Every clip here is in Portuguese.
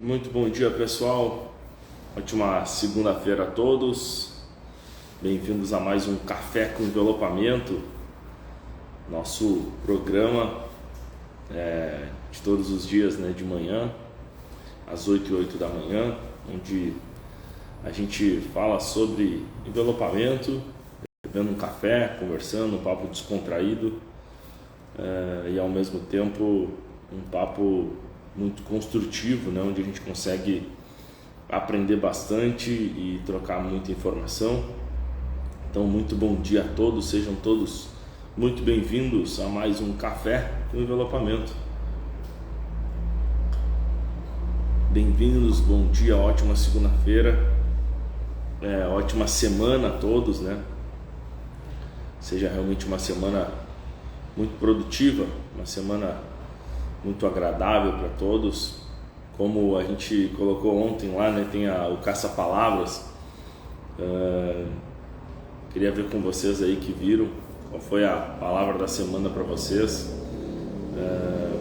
Muito bom dia, pessoal. Ótima segunda-feira a todos. Bem-vindos a mais um Café com Envelopamento, nosso programa de todos os dias, de manhã, às 8h08 da manhã, onde a gente fala sobre envelopamento, bebendo um café, conversando, um papo descontraído e ao mesmo tempo um papo muito construtivo, onde a gente consegue aprender bastante e trocar muita informação. Então, muito bom dia a todos, sejam todos muito bem-vindos a mais um Café com Envelopamento. Bem-vindos, bom dia, ótima segunda-feira, ótima semana a todos, Seja realmente uma semana muito produtiva, uma semana muito agradável para todos. Como a gente colocou ontem lá, tem o caça-palavras. Queria ver com vocês aí que viram qual foi a palavra da semana para vocês.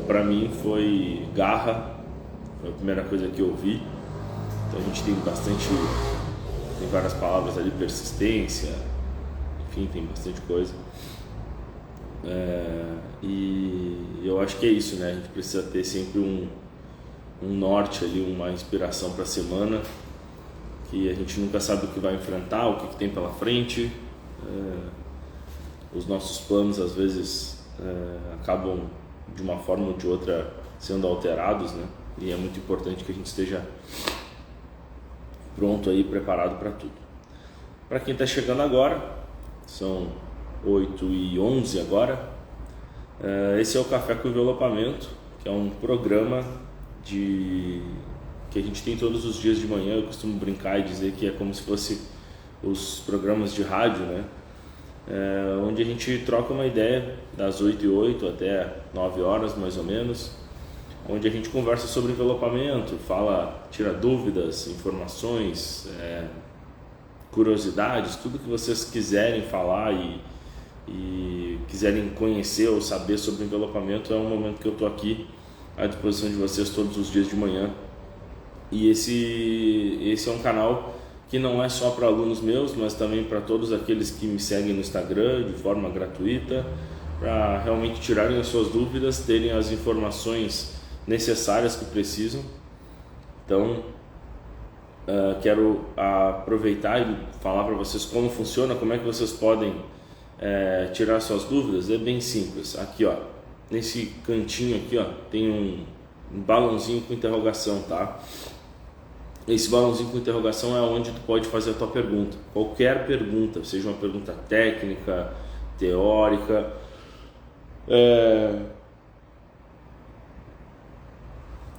Para mim foi garra, foi a primeira coisa que eu vi. Então a gente tem várias palavras ali, persistência, enfim, tem bastante coisa. E eu acho que é isso, a gente precisa ter sempre um norte ali, uma inspiração para a semana, que a gente nunca sabe o que vai enfrentar, o que tem pela frente. Os nossos planos às vezes acabam de uma forma ou de outra sendo alterados, e é muito importante que a gente esteja pronto aí, preparado para tudo. Para quem está chegando agora, são 8h11 agora. Esse é o Café com Envelopamento, que é um programa que a gente tem todos os dias de manhã. Eu costumo brincar e dizer que é como se fosse os programas de rádio, onde a gente troca uma ideia das 8h08 até 9h mais ou menos, onde a gente conversa sobre envelopamento, tira dúvidas, informações, curiosidades, tudo que vocês quiserem falar e quiserem conhecer ou saber sobre envelopamento. É um momento que eu estou aqui à disposição de vocês todos os dias de manhã. E esse é um canal que não é só para alunos meus, mas também para todos aqueles que me seguem no Instagram de forma gratuita, para realmente tirarem as suas dúvidas, terem as informações necessárias que precisam. Então, quero aproveitar e falar para vocês como funciona, como é que vocês podem tirar suas dúvidas. É bem simples. Aqui, nesse cantinho aqui, tem um balãozinho com interrogação, tá? Esse balãozinho com interrogação é onde tu pode fazer a tua pergunta. Qualquer pergunta, seja uma pergunta técnica, teórica,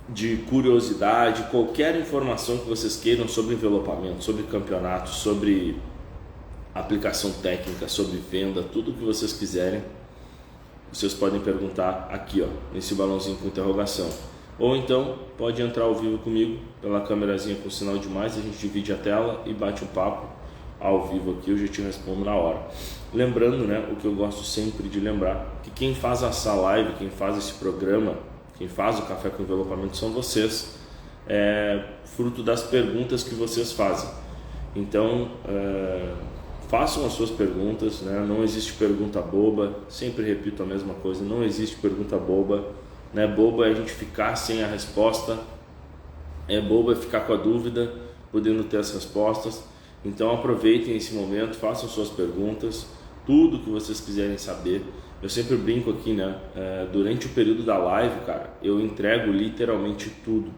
de curiosidade, qualquer informação que vocês queiram sobre envelopamento, sobre campeonato, sobre aplicação técnica, sobre venda, tudo que vocês quiserem, vocês podem perguntar aqui, nesse balãozinho com interrogação. Ou então pode entrar ao vivo comigo pela câmerazinha com sinal de mais, a gente divide a tela e bate um papo ao vivo aqui, eu já te respondo na hora. Lembrando, o que eu gosto sempre de lembrar, que quem faz essa live, quem faz esse programa, quem faz o Café com Envelopamento são vocês, fruto das perguntas que vocês fazem. Então, façam as suas perguntas, não existe pergunta boba, sempre repito a mesma coisa, não existe pergunta boba, boba é a gente ficar sem a resposta, boba é ficar com a dúvida, podendo ter as respostas. Então aproveitem esse momento, façam suas perguntas, tudo que vocês quiserem saber. Eu sempre brinco aqui, durante o período da live, cara, eu entrego literalmente tudo.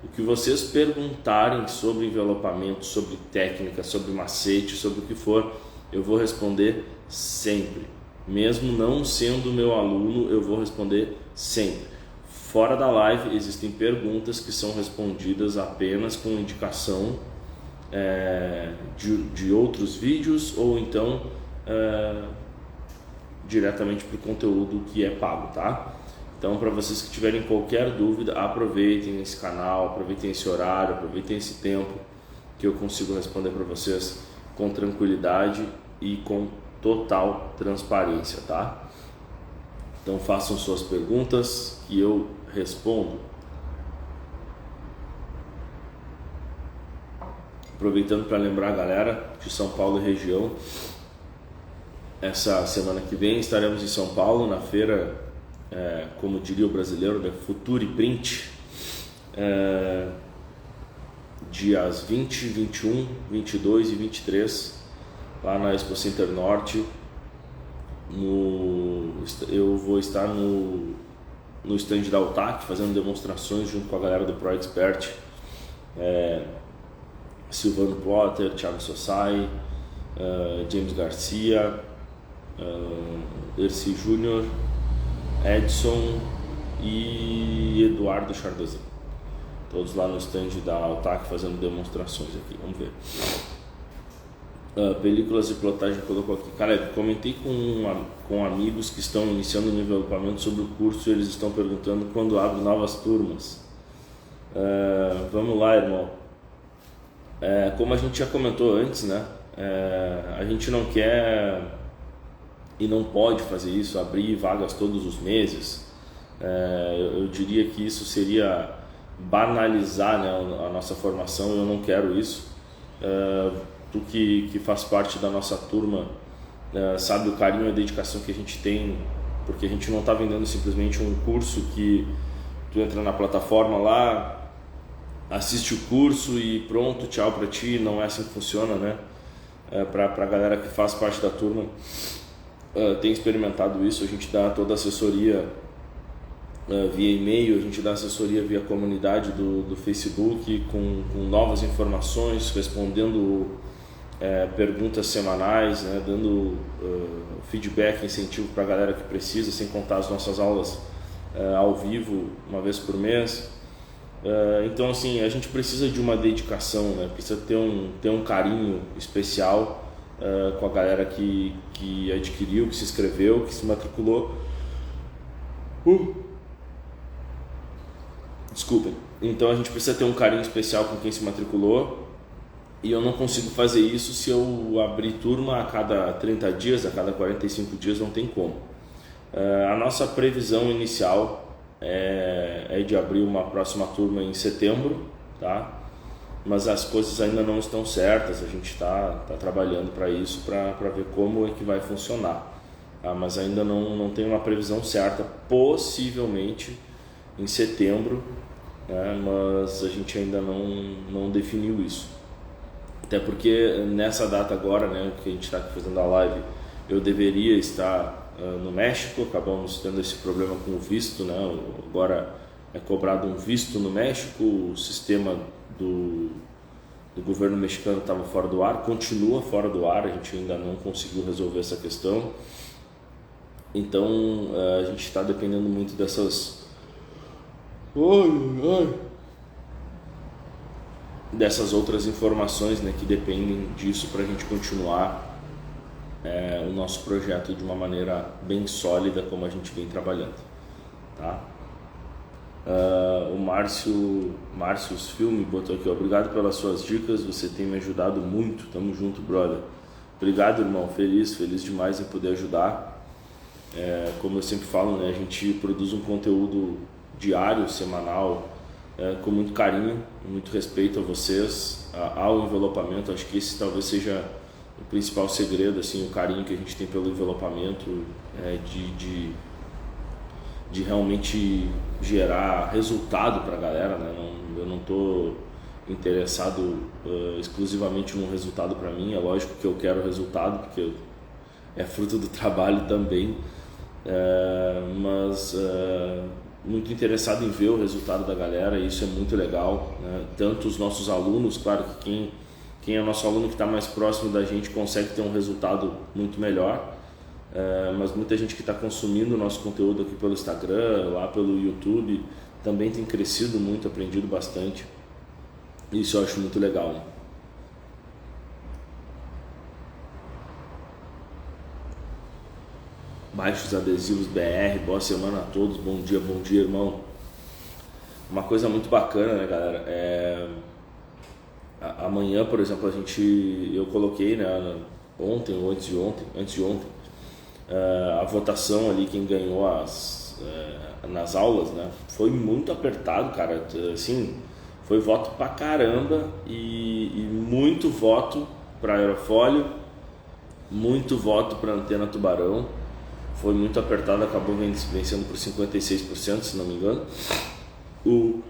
O que vocês perguntarem sobre envelopamento, sobre técnica, sobre macete, sobre o que for, eu vou responder sempre. Mesmo não sendo meu aluno, eu vou responder sempre. Fora da live, existem perguntas que são respondidas apenas com indicação de outros vídeos, ou então diretamente para o conteúdo que é pago, tá? Então, para vocês que tiverem qualquer dúvida, aproveitem esse canal, aproveitem esse horário, aproveitem esse tempo que eu consigo responder para vocês com tranquilidade e com total transparência, tá? Então, façam suas perguntas que eu respondo. Aproveitando para lembrar a galera de São Paulo e região, essa semana que vem estaremos em São Paulo na feira, como diria o brasileiro, da Future Print, dias 20, 21, 22 e 23, lá na Expo Center Norte. Eu vou estar no stand da UTAC fazendo demonstrações junto com a galera do ProExpert, Silvano Potter, Thiago Sossai, James Garcia, Erci Júnior, Edson e Eduardo Chardozin. Todos lá no stand da UTAC fazendo demonstrações aqui, vamos ver. Películas de plotagem colocou aqui. Cara, eu comentei com amigos que estão iniciando o desenvolvimento sobre o curso e eles estão perguntando quando abre novas turmas. Vamos lá, irmão. Como a gente já comentou antes, né? A gente não quer e não pode fazer isso, abrir vagas todos os meses. Eu diria que isso seria banalizar, né, a nossa formação. Eu não quero isso. Tu que faz parte da nossa turma sabe o carinho e a dedicação que a gente tem, porque a gente não está vendendo simplesmente um curso que tu entra na plataforma lá, assiste o curso e pronto, tchau para ti. Não é assim que funciona, né? Para a galera que faz parte da turma, tem experimentado isso. A gente dá toda a assessoria via e-mail, a gente dá assessoria via comunidade do Facebook, com novas informações, respondendo perguntas semanais, né, dando feedback, incentivo para a galera que precisa, sem contar as nossas aulas ao vivo, uma vez por mês. Então, assim, a gente precisa de uma dedicação, né, precisa ter um carinho especial com a galera que adquiriu, que se inscreveu, que se matriculou. Desculpem. Então a gente precisa ter um carinho especial com quem se matriculou, e eu não consigo fazer isso se eu abrir turma a cada 30 dias, a cada 45 dias, não tem como. A nossa previsão inicial é de abrir uma próxima turma em setembro, tá? Mas as coisas ainda não estão certas, a gente está trabalhando para isso, para ver como é que vai funcionar. Mas ainda não tem uma previsão certa, possivelmente em setembro, né? Mas a gente ainda não definiu isso. Até porque nessa data agora, né, que a gente está fazendo a live, eu deveria estar no México. Acabamos tendo esse problema com o visto, né? Agora é cobrado um visto no México, o sistema do governo mexicano estava fora do ar, continua fora do ar, a gente ainda não conseguiu resolver essa questão. Então a gente está dependendo muito dessas outras informações, né, que dependem disso para a gente continuar o nosso projeto de uma maneira bem sólida, como a gente vem trabalhando, tá? O Márcio Filme botou aqui: obrigado pelas suas dicas, você tem me ajudado muito, tamo junto, brother. Obrigado, irmão, feliz demais em poder ajudar. Como eu sempre falo, né, a gente produz um conteúdo diário, semanal, com muito carinho, muito respeito a vocês, ao envelopamento. Acho que esse talvez seja o principal segredo, assim, o carinho que a gente tem pelo envelopamento, de realmente gerar resultado para a galera, né? Eu não estou interessado exclusivamente num resultado para mim. É lógico que eu quero resultado, porque é fruto do trabalho também, mas muito interessado em ver o resultado da galera, e isso é muito legal, né? Tanto os nossos alunos, claro que quem é nosso aluno que está mais próximo da gente consegue ter um resultado muito melhor, mas muita gente que está consumindo o nosso conteúdo aqui pelo Instagram, lá pelo YouTube, também tem crescido muito, aprendido bastante. Isso eu acho muito legal, né? Baixos Adesivos BR, boa semana a todos, bom dia, irmão. Uma coisa muito bacana, né, galera, amanhã, por exemplo, eu coloquei, né, ontem ou antes de ontem, a votação ali, quem ganhou nas aulas, né, foi muito apertado, cara, assim, Foi voto pra caramba e muito voto para aerofólio, muito voto para antena tubarão. Foi muito apertado, acabou vencendo por 56%, se não me engano. O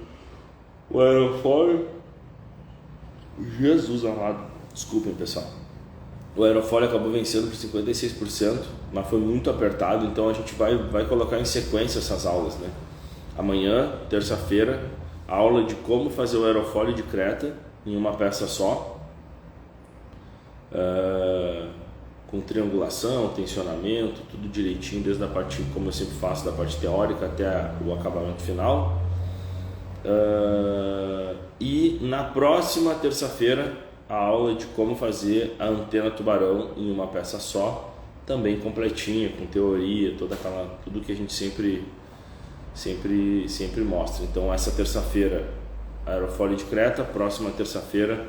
aerofólio, Jesus amado, desculpem pessoal. O aerofólio acabou vencendo por 56%, mas foi muito apertado, então a gente vai colocar em sequência essas aulas, né? Amanhã, terça-feira, aula de como fazer o aerofólio de Creta em uma peça só, com triangulação, tensionamento, tudo direitinho, desde a parte, como eu sempre faço, da parte teórica até o acabamento final. E na próxima terça-feira, a aula de como fazer a antena tubarão em uma peça só, também completinha, com teoria, tudo que a gente sempre mostra. Então essa terça-feira aerofólio de Creta, próxima terça-feira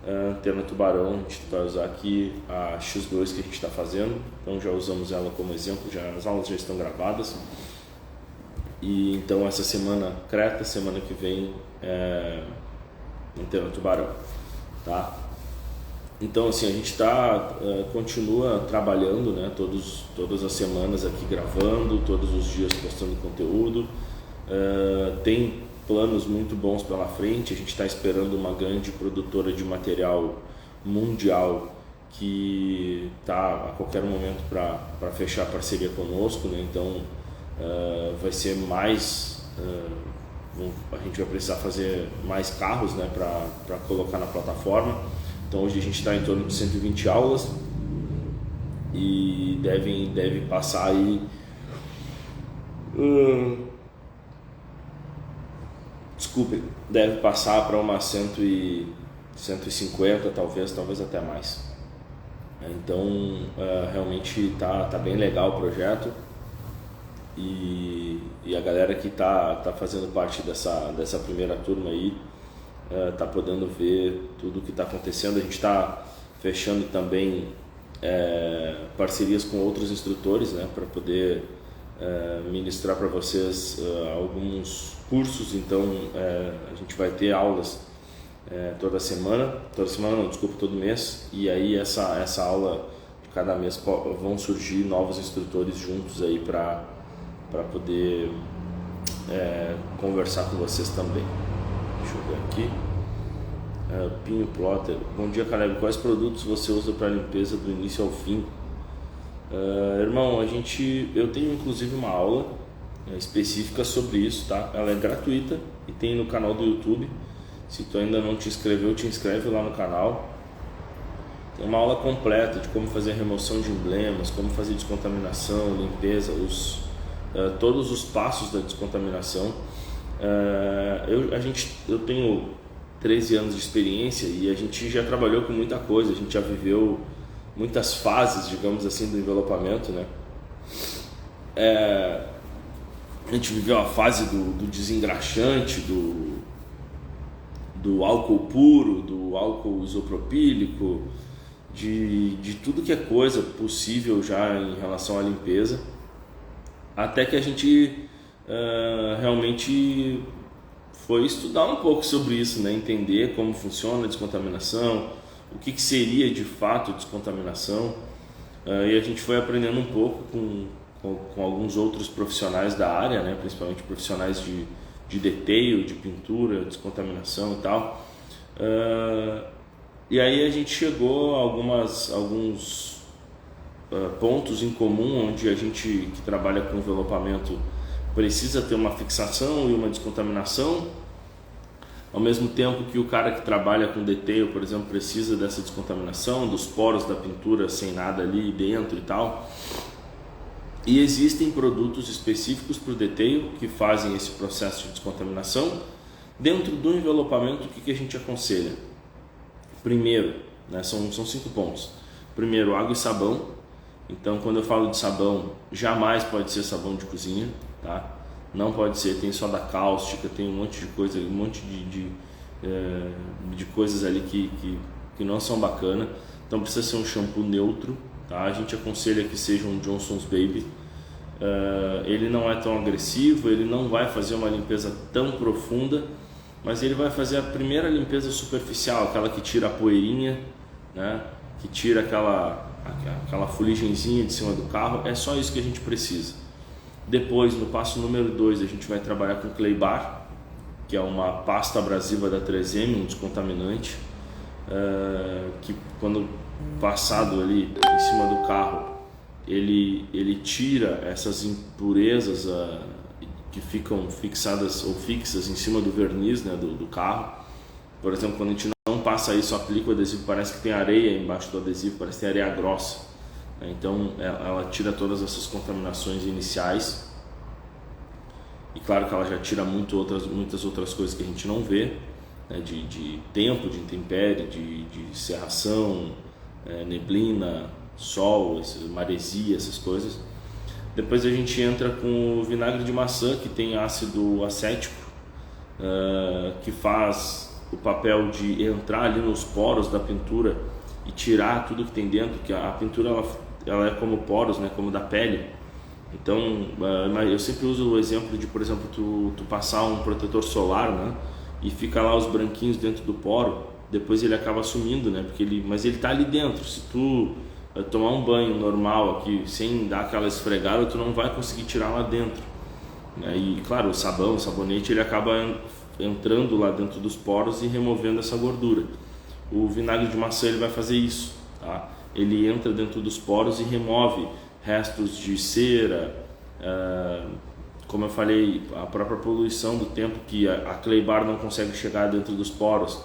antena tubarão. A gente vai usar aqui a X2 que a gente está fazendo, então já usamos ela como exemplo, as aulas já estão gravadas. E então essa semana Creta, semana que vem antena tubarão, tá? Então assim, a gente continua trabalhando, né, todas as semanas aqui gravando, todos os dias postando conteúdo. Tem planos muito bons pela frente. A gente está esperando uma grande produtora de material mundial que está a qualquer momento para fechar parceria conosco, né? Então vai ser mais, a gente vai precisar fazer mais carros, né, para colocar na plataforma. Então hoje a gente está em torno de 120 aulas e deve passar aí deve passar para umas 150 talvez até mais. Então realmente tá bem legal o projeto e a galera que tá fazendo parte dessa primeira turma aí tá podendo ver tudo o que está acontecendo. A gente está fechando também parcerias com outros instrutores, né, para poder ministrar para vocês alguns cursos. Então a gente vai ter aulas todo mês, e aí essa aula de cada mês vão surgir novos instrutores juntos aí para poder conversar com vocês também. Deixa eu ver aqui. Pinho Plotter, bom dia Caleb, quais produtos você usa para limpeza do início ao fim? Irmão, eu tenho inclusive uma aula específica sobre isso, tá? Ela é gratuita e tem no canal do YouTube. Se tu ainda não te inscreveu, te inscreve lá no canal. Tem uma aula completa de como fazer remoção de emblemas, como fazer descontaminação, limpeza, todos os passos da descontaminação. Eu tenho 13 anos de experiência e a gente já trabalhou com muita coisa, a gente já viveu muitas fases, digamos assim, do envelopamento, né? A gente viveu a fase do desengraxante, do álcool puro, do álcool isopropílico, de tudo que é coisa possível já em relação à limpeza, até que a gente realmente foi estudar um pouco sobre isso, né? Entender como funciona a descontaminação, o que seria de fato descontaminação, e a gente foi aprendendo um pouco com alguns outros profissionais da área, né? Principalmente profissionais de detail, de pintura, descontaminação e tal. E aí a gente chegou a alguns pontos em comum, onde a gente que trabalha com envelopamento precisa ter uma fixação e uma descontaminação, ao mesmo tempo que o cara que trabalha com detail, por exemplo, precisa dessa descontaminação, dos poros da pintura sem nada ali dentro e tal. E existem produtos específicos para o detail que fazem esse processo de descontaminação. Dentro do envelopamento, o que a gente aconselha? Primeiro, né, são 5 pontos. Primeiro, água e sabão. Então, quando eu falo de sabão, jamais pode ser sabão de cozinha, tá? Não pode ser, tem soda cáustica, tem um monte de coisa, um monte de coisas ali que não são bacanas. Então precisa ser um shampoo neutro, tá? A gente aconselha que seja um Johnson's Baby. Ele não é tão agressivo, ele não vai fazer uma limpeza tão profunda, mas ele vai fazer a primeira limpeza superficial, aquela que tira a poeirinha, né? Que tira aquela fuligenzinha de cima do carro. É só isso que a gente precisa. Depois, no passo número 2, a gente vai trabalhar com Clay Bar, que é uma pasta abrasiva da 3M, um descontaminante, que quando passado ali em cima do carro, ele tira essas impurezas que ficam fixadas ou fixas em cima do verniz, né, do carro. Por exemplo, quando a gente não passa isso, aplica o adesivo, parece que tem areia embaixo do adesivo, parece que tem areia grossa. Então ela tira todas essas contaminações iniciais. E claro que ela já tira muitas outras coisas que a gente não vê, né, de tempo, de intempérie, de cerração, neblina, sol, maresia, essas coisas. Depois a gente entra com o vinagre de maçã, que tem ácido acético, que faz o papel de entrar ali nos poros da pintura e tirar tudo que tem dentro, que a pintura ela é como poros, né, como da pele. Então eu sempre uso o exemplo de, por exemplo, tu passar um protetor solar, né, e fica lá os branquinhos dentro do poro, depois ele acaba sumindo, né, mas ele está ali dentro. Se tu tomar um banho normal aqui, sem dar aquela esfregada, tu não vai conseguir tirar lá dentro. E claro, o sabonete, ele acaba entrando lá dentro dos poros e removendo essa gordura. O vinagre de maçã, ele vai fazer isso, tá? Ele entra dentro dos poros e remove restos de cera, como eu falei, a própria poluição do tempo que a Clay Bar não consegue chegar dentro dos poros.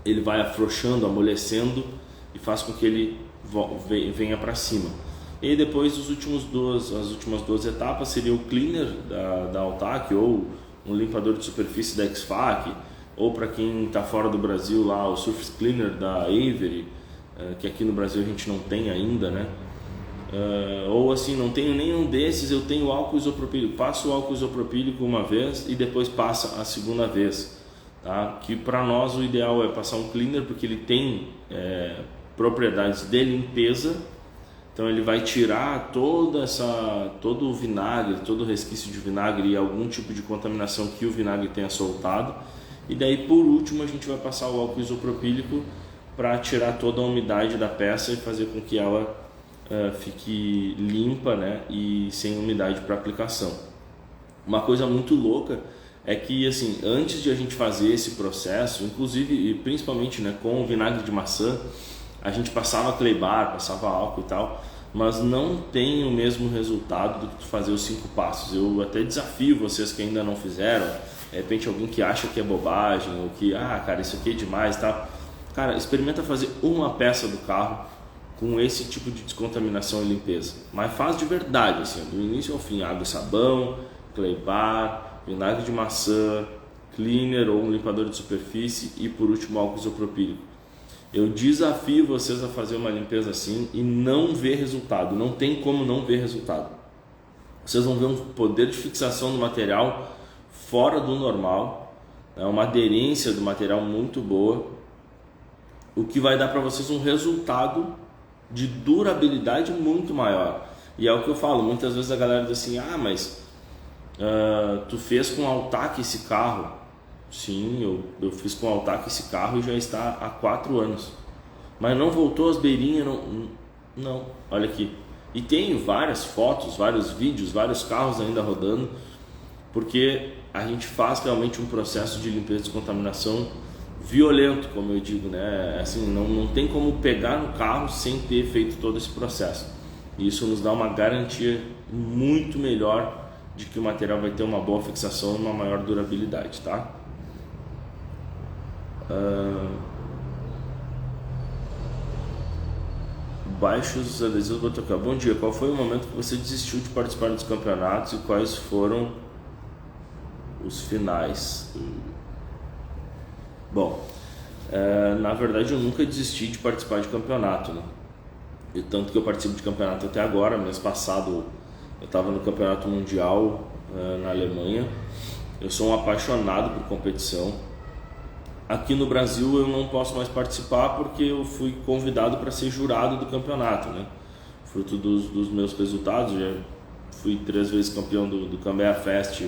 Ele vai afrouxando, amolecendo e faz com que ele venha para cima. E depois as últimas duas etapas seria o cleaner da Altac, ou um limpador de superfície da X-Fac, ou para quem está fora do Brasil lá, o Surface Cleaner da Avery, que aqui no Brasil a gente não tem ainda, né? Ou assim, não tenho nenhum desses, eu tenho álcool isopropílico, passo o álcool isopropílico uma vez e depois passa a segunda vez, tá? Que para nós o ideal é passar um cleaner, porque ele tem propriedades de limpeza. Então ele vai tirar todo o vinagre, todo o resquício de vinagre e algum tipo de contaminação que o vinagre tenha soltado. E daí, por último, a gente vai passar o álcool isopropílico para tirar toda a umidade da peça e fazer com que ela fique limpa, né, e sem umidade para aplicação. Uma coisa muito louca é que, assim, antes de a gente fazer esse processo, inclusive e principalmente, né, com o vinagre de maçã, a gente passava Clay Bar, passava álcool e tal, mas não tem o mesmo resultado do que tu fazer os 5 passos. Eu até desafio vocês que ainda não fizeram, de repente alguém que acha que é bobagem, ou que, cara, isso aqui é demais e tal. Cara, experimenta fazer uma peça do carro com esse tipo de descontaminação e limpeza. Mas faz de verdade, assim, do início ao fim, água e sabão, Clay Bar, vinagre de maçã, cleaner ou um limpador de superfície e por último álcool isopropílico. Eu desafio vocês a fazer uma limpeza assim e não ver resultado. Não tem como não ver resultado. Vocês vão ver um poder de fixação do material fora do normal, uma aderência do material muito boa, o que vai dar para vocês um resultado de durabilidade muito maior. E é o que eu falo, muitas vezes a galera diz assim, mas tu fez com Altac esse carro. Sim, eu fiz com Altac esse carro e já está há 4 anos. Mas não voltou as beirinhas, não. Olha aqui. E tem várias fotos, vários vídeos, vários carros ainda rodando, porque a gente faz realmente um processo de limpeza e descontaminação violento, como eu digo, né? Assim, não tem como pegar no carro sem ter feito todo esse processo. E isso nos dá uma garantia muito melhor de que o material vai ter uma boa fixação e uma maior durabilidade, tá? Baixos adesivos Botocal. Bom dia, qual foi o momento que você desistiu de participar dos campeonatos e quais foram os finais? Bom, na verdade eu nunca desisti de participar de campeonato, né? E tanto que eu participo de campeonato até agora. Mês passado eu estava no campeonato mundial na Alemanha. Eu sou um apaixonado por competição. Aqui no Brasil eu não posso mais participar porque eu fui convidado para ser jurado do campeonato, né? Fruto dos meus resultados, já fui 3 vezes campeão do Canberra Fest,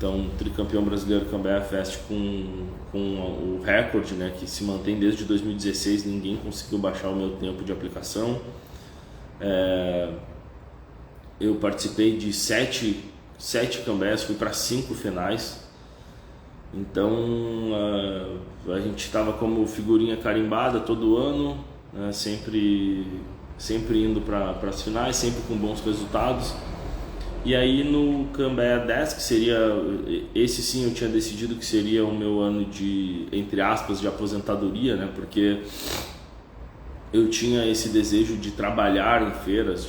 Então, tricampeão brasileiro Cambé Fest com o recorde, né, que se mantém desde 2016, ninguém conseguiu baixar o meu tempo de aplicação. Eu participei de 7 Cambés, fui para 5 finais. Então a gente estava como figurinha carimbada todo ano, né, sempre indo para as finais, sempre com bons resultados. E aí no Cambé 10, que seria, esse sim eu tinha decidido que seria o meu ano de, entre aspas, de aposentadoria, né, porque eu tinha esse desejo de trabalhar em feiras,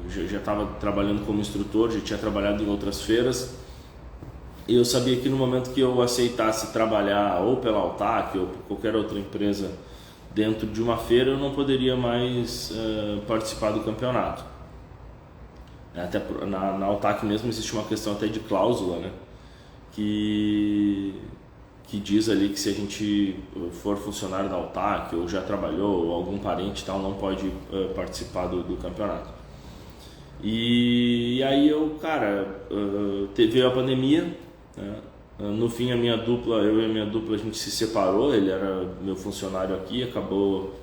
já estava trabalhando como instrutor, já tinha trabalhado em outras feiras, e eu sabia que no momento que eu aceitasse trabalhar ou pela Altac ou por qualquer outra empresa dentro de uma feira, eu não poderia mais participar do campeonato. Até na Altac mesmo existe uma questão até de cláusula, né, que diz ali que se a gente for funcionário da Altac ou já trabalhou ou algum parente e tal, não pode participar do campeonato. E aí veio a pandemia, né? No fim eu e a minha dupla a gente se separou, ele era meu funcionário aqui, acabou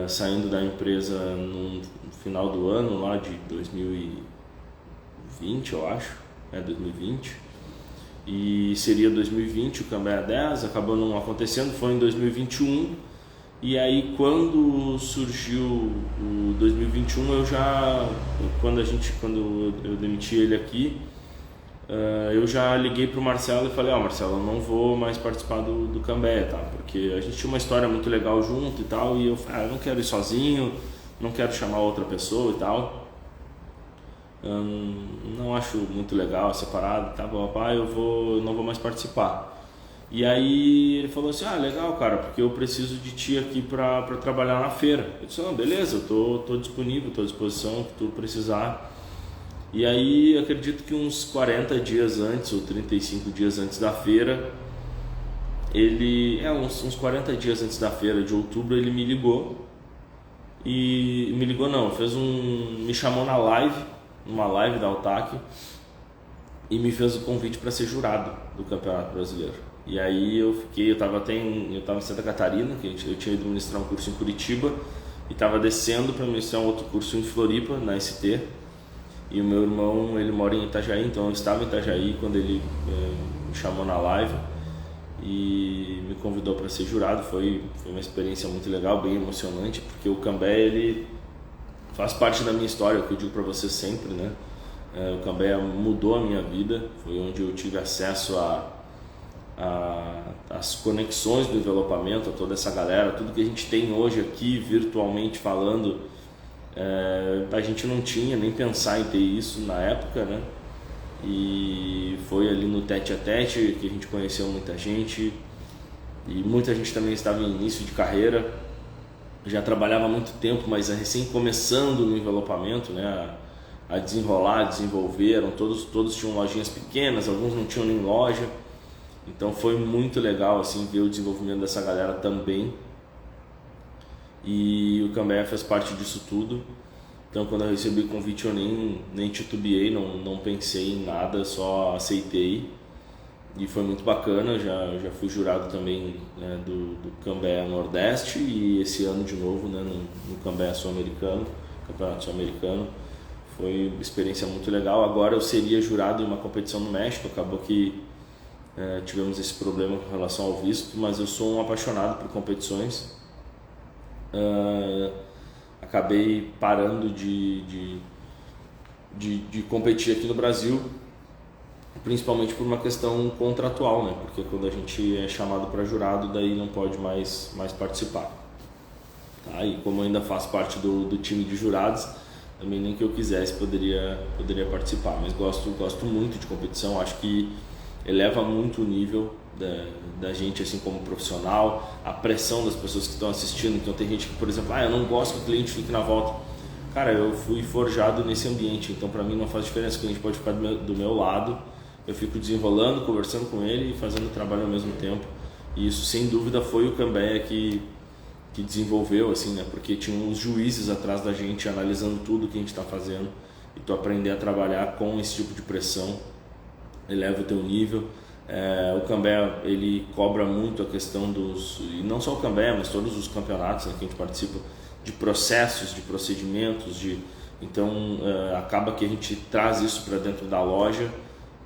saindo da empresa no final do ano lá de 2020, eu acho, 2020. E seria 2020 o Cambé 10, acabou não acontecendo, foi em 2021. E aí quando surgiu o 2021, quando eu demiti ele aqui, eu já liguei pro Marcelo e falei: Marcelo, eu não vou mais participar do Cambé, tá? Porque a gente tinha uma história muito legal junto e tal, e eu falei: eu não quero ir sozinho, não quero chamar outra pessoa e tal. Não acho muito legal separado, tá bom, papai, eu não vou mais participar. E aí ele falou assim: legal, cara, porque eu preciso de ti aqui pra trabalhar na feira. Eu disse: beleza, eu tô disponível, tô à disposição, que tu precisar. E aí acredito que uns 40 dias antes ou 35 dias antes da feira, uns 40 dias antes da feira de outubro, ele me ligou. E me chamou na numa live da Altac, e me fez o convite para ser jurado do Campeonato Brasileiro. E aí eu estava em Santa Catarina, que eu tinha ido ministrar um curso em Curitiba, e estava descendo para ministrar um outro curso em Floripa, na ST. E o meu irmão, ele mora em Itajaí, então eu estava em Itajaí quando ele me chamou na live e me convidou para ser jurado. Foi uma experiência muito legal, bem emocionante, porque o Cambé, ele faz parte da minha história, que eu digo para você sempre, né? O Cambé mudou a minha vida, foi onde eu tive acesso às conexões do envelopamento, a toda essa galera, tudo que a gente tem hoje aqui, virtualmente falando, a gente não tinha nem pensar em ter isso na época, né? E foi ali no tete a tete que a gente conheceu muita gente, e muita gente também estava em início de carreira, já trabalhava há muito tempo, mas recém começando no envelopamento, né, a desenrolar, a desenvolver. Todos tinham lojinhas pequenas, alguns não tinham nem loja, então foi muito legal assim ver o desenvolvimento dessa galera também, e o Cambé fez parte disso tudo. Então quando eu recebi o convite eu nem titubeei, não pensei em nada, só aceitei. E foi muito bacana, já fui jurado também, né, do Cambé Nordeste, e esse ano de novo, né, no Cambé Sul-Americano, Campeonato Sul-Americano. Foi uma experiência muito legal. Agora eu seria jurado em uma competição no México, acabou que tivemos esse problema com relação ao visto, mas eu sou um apaixonado por competições. Acabei parando de competir aqui no Brasil, principalmente por uma questão contratual, né? Porque quando a gente é chamado para jurado, daí não pode mais participar, tá? E como eu ainda faço parte do time de jurados, também nem que eu quisesse poderia participar, mas gosto muito de competição. Acho que eleva muito o nível da gente assim como profissional, a pressão das pessoas que estão assistindo. Então tem gente que, por exemplo, eu não gosto que o cliente fique na volta. Cara, eu fui forjado nesse ambiente, então para mim não faz diferença, o cliente pode ficar do meu lado. Eu fico desenrolando, conversando com ele e fazendo o trabalho ao mesmo tempo. E isso, sem dúvida, foi o Cambé que desenvolveu, assim, né? Porque tinha uns juízes atrás da gente analisando tudo que a gente está fazendo. E tu aprender a trabalhar com esse tipo de pressão eleva o teu nível. O Cambé, ele cobra muito a questão dos, e não só o Cambé, mas todos os campeonatos, né, que a gente participa, de processos, de procedimentos, então acaba que a gente traz isso para dentro da loja,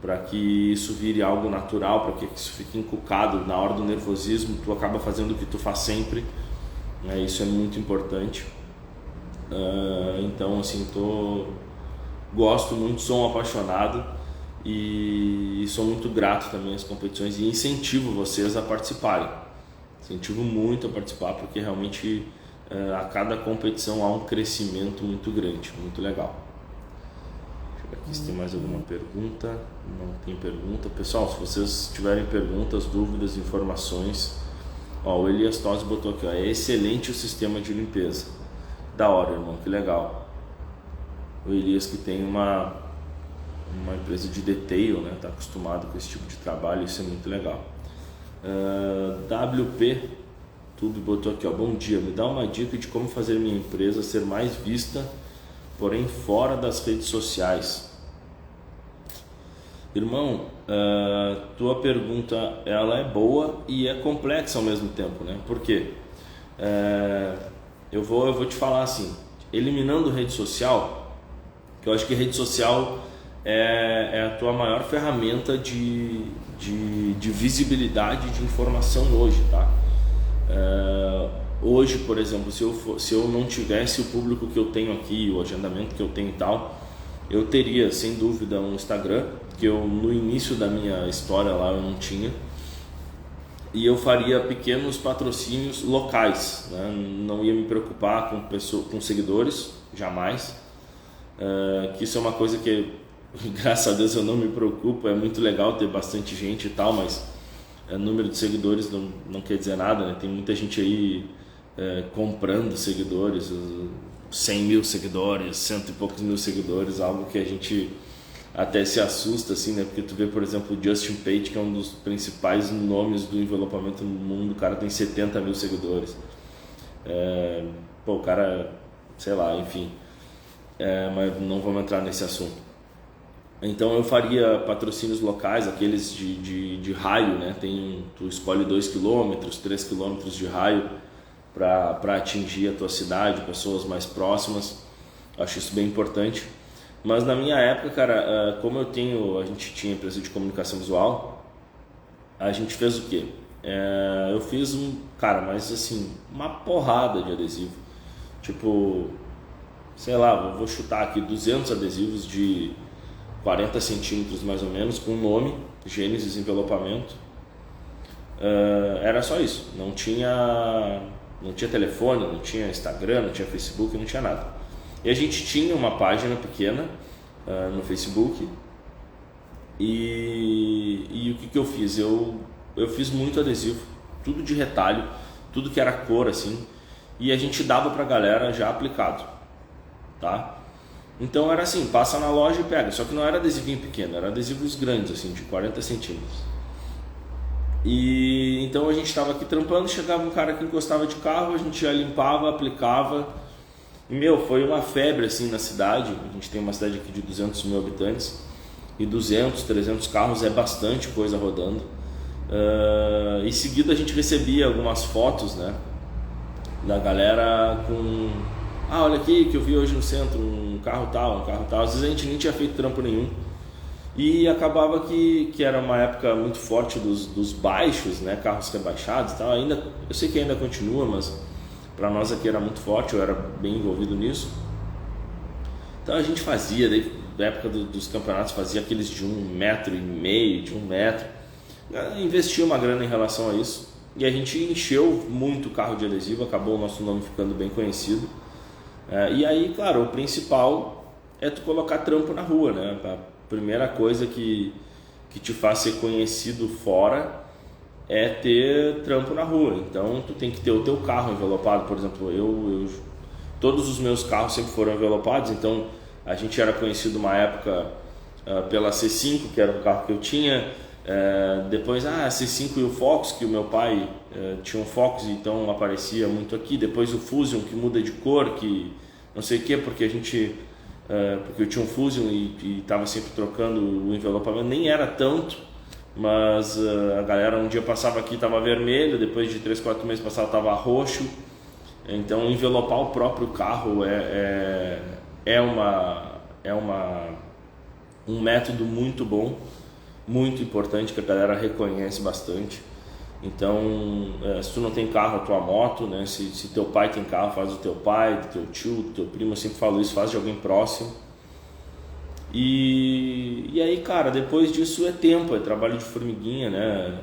para que isso vire algo natural, para que isso fique inculcado. Na hora do nervosismo, tu acaba fazendo o que tu faz sempre, né? Isso é muito importante. Então assim, gosto muito, sou um apaixonado e sou muito grato também às competições e incentivo vocês a participarem. Incentivo muito a participar, porque realmente a cada competição há um crescimento muito grande, muito legal. Aqui se tem mais alguma pergunta. Não tem pergunta. Pessoal, se vocês tiverem perguntas, dúvidas, informações, o Elias Tosi botou aqui, é excelente o sistema de limpeza. Da hora, irmão, que legal. O Elias, que tem uma empresa de detail, né? Tá acostumado com esse tipo de trabalho, isso é muito legal. WP Tudo botou aqui, bom dia, me dá uma dica de como fazer minha empresa ser mais vista, porém fora das redes sociais. Irmão, tua pergunta, ela é boa e é complexa ao mesmo tempo, né? Por quê? Eu vou te falar assim, eliminando rede social, que eu acho que rede social é a tua maior ferramenta de visibilidade de informação hoje, tá? Hoje, por exemplo, se eu não tivesse o público que eu tenho aqui, o agendamento que eu tenho e tal, eu teria sem dúvida um Instagram, que eu no início da minha história lá eu não tinha, e eu faria pequenos patrocínios locais, né? Não ia me preocupar com seguidores, jamais, que isso é uma coisa que graças a Deus eu não me preocupo. É muito legal ter bastante gente e tal, mas número de seguidores não quer dizer nada, né? Tem muita gente aí comprando seguidores, 100 mil seguidores, 100 e poucos mil seguidores, algo que a gente até se assusta, assim, né? Porque tu vê, por exemplo, o Justin Page, que é um dos principais nomes do envelopamento no mundo, o cara tem 70 mil seguidores. O cara, sei lá, enfim, mas não vamos entrar nesse assunto. Então eu faria patrocínios locais, aqueles de raio, né? Tu escolhe 2 km, 3 km de raio para atingir a tua cidade, pessoas mais próximas. Acho isso bem importante. Mas na minha época, cara, como a gente tinha empresa de comunicação visual, a gente fez o quê? Eu fiz mas assim, uma porrada de adesivo. Tipo, sei lá, vou chutar aqui 200 adesivos de 40 centímetros mais ou menos, com nome, Gênesis Envelopamento. Era só isso, não tinha telefone, não tinha Instagram, não tinha Facebook, não tinha nada. E a gente tinha uma página pequena no Facebook, e o que eu fiz? Eu fiz muito adesivo, tudo de retalho, tudo que era cor assim, e a gente dava pra galera já aplicado, tá? Então era assim, passa na loja e pega, só que não era adesivinho pequeno, era adesivos grandes, assim, de 40 centímetros. E então a gente estava aqui trampando, chegava um cara que encostava de carro, a gente já limpava, aplicava. E foi uma febre assim na cidade. A gente tem uma cidade aqui de 200 mil habitantes, e 200, 300 carros é bastante coisa rodando. Em seguida a gente recebia algumas fotos, né, da galera com... olha aqui que eu vi hoje no centro, um carro tal. Às vezes a gente nem tinha feito trampo nenhum. E acabava que era uma época muito forte dos baixos, né? Carros rebaixados e tal. Eu sei que ainda continua, mas para nós aqui era muito forte, eu era bem envolvido nisso. Então a gente fazia, da época dos campeonatos, fazia aqueles de 1,5 metro, de 1 metro. Investia uma grana em relação a isso. E a gente encheu muito o carro de adesivo, acabou o nosso nome ficando bem conhecido. E aí, claro, o principal é tu colocar trampo na rua, né? A primeira coisa que te faz ser conhecido fora é ter trampo na rua. Então tu tem que ter o teu carro envelopado. Por exemplo, todos os meus carros sempre foram envelopados. Então a gente era conhecido uma época pela C5, que era o carro que eu tinha. Depois a C5 e o Focus, que o meu pai tinha um Focus, então aparecia muito aqui. Depois o Fusion, que muda de cor, que não sei o que, porque a gente porque eu tinha um Fusion e estava sempre trocando o envelopamento, nem era tanto, mas a galera um dia passava aqui estava vermelho, depois de 3, 4 meses passava estava roxo. Então envelopar o próprio carro um método muito bom, muito importante, que a galera reconhece bastante. Então, se tu não tem carro, a tua moto, né? Se teu pai tem carro, faz do teu pai, do teu tio, do teu primo, eu sempre falo isso, faz de alguém próximo. E aí, cara, depois disso é tempo, é trabalho de formiguinha, né?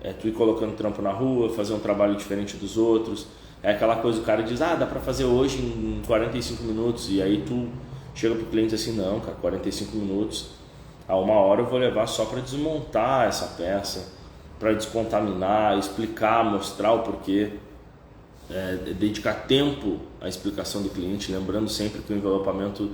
É tu ir colocando trampo na rua, fazer um trabalho diferente dos outros. É aquela coisa, o cara diz, dá pra fazer hoje em 45 minutos. E aí tu chega pro cliente assim, não, cara, 45 minutos, a 1 hora eu vou levar só para desmontar essa peça, para descontaminar, explicar, mostrar o porquê, dedicar tempo à explicação do cliente, lembrando sempre que o envelopamento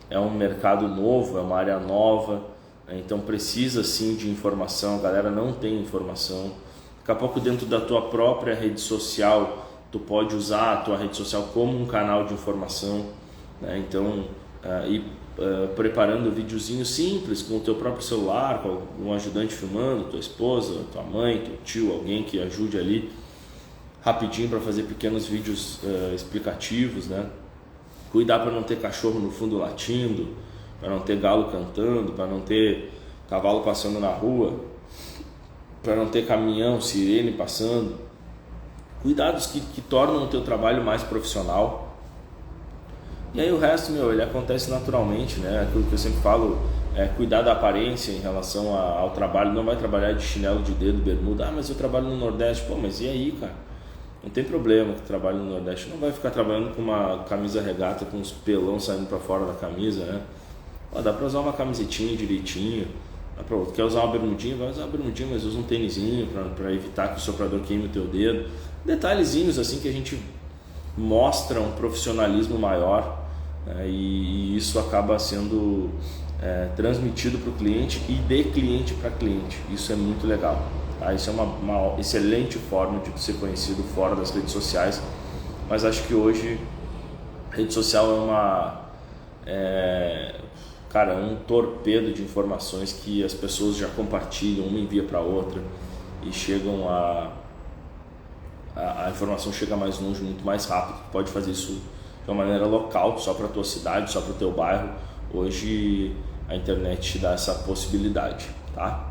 é um mercado novo, é uma área nova, então precisa sim de informação, a galera não tem informação. Daqui a pouco dentro da tua própria rede social, tu pode usar a tua rede social como um canal de informação, né? Então, preparando videozinho simples com o teu próprio celular, com um ajudante filmando, tua esposa, tua mãe, teu tio, alguém que ajude ali rapidinho para fazer pequenos vídeos explicativos, né? Cuidar para não ter cachorro no fundo latindo, para não ter galo cantando, para não ter cavalo passando na rua, para não ter caminhão, sirene passando. Cuidados que tornam o teu trabalho mais profissional. E aí o resto, ele acontece naturalmente, né? Aquilo que eu sempre falo, cuidar da aparência em relação ao trabalho. Não vai trabalhar de chinelo de dedo, bermuda. Mas eu trabalho no Nordeste. Pô, mas e aí, cara? Não tem problema que trabalho no Nordeste. Não vai ficar trabalhando com uma camisa regata com os pelão saindo para fora da camisa, né? Dá para usar uma camisetinha direitinho. Quer usar uma bermudinha? Vai usar uma bermudinha, mas usa um tênisinho para evitar que o soprador queime o teu dedo. Detalhezinhos assim que a gente mostra um profissionalismo maior, né? E isso acaba sendo transmitido para o cliente e de cliente para cliente. Isso é muito legal, tá? Isso é uma excelente forma de ser conhecido fora das redes sociais, mas acho que hoje a rede social é um torpedo de informações que as pessoas já compartilham, uma envia para outra e chegam a informação chega mais longe, muito mais rápido. Tu pode fazer isso de uma maneira local, só para a tua cidade, só para o teu bairro. Hoje a internet te dá essa possibilidade, tá?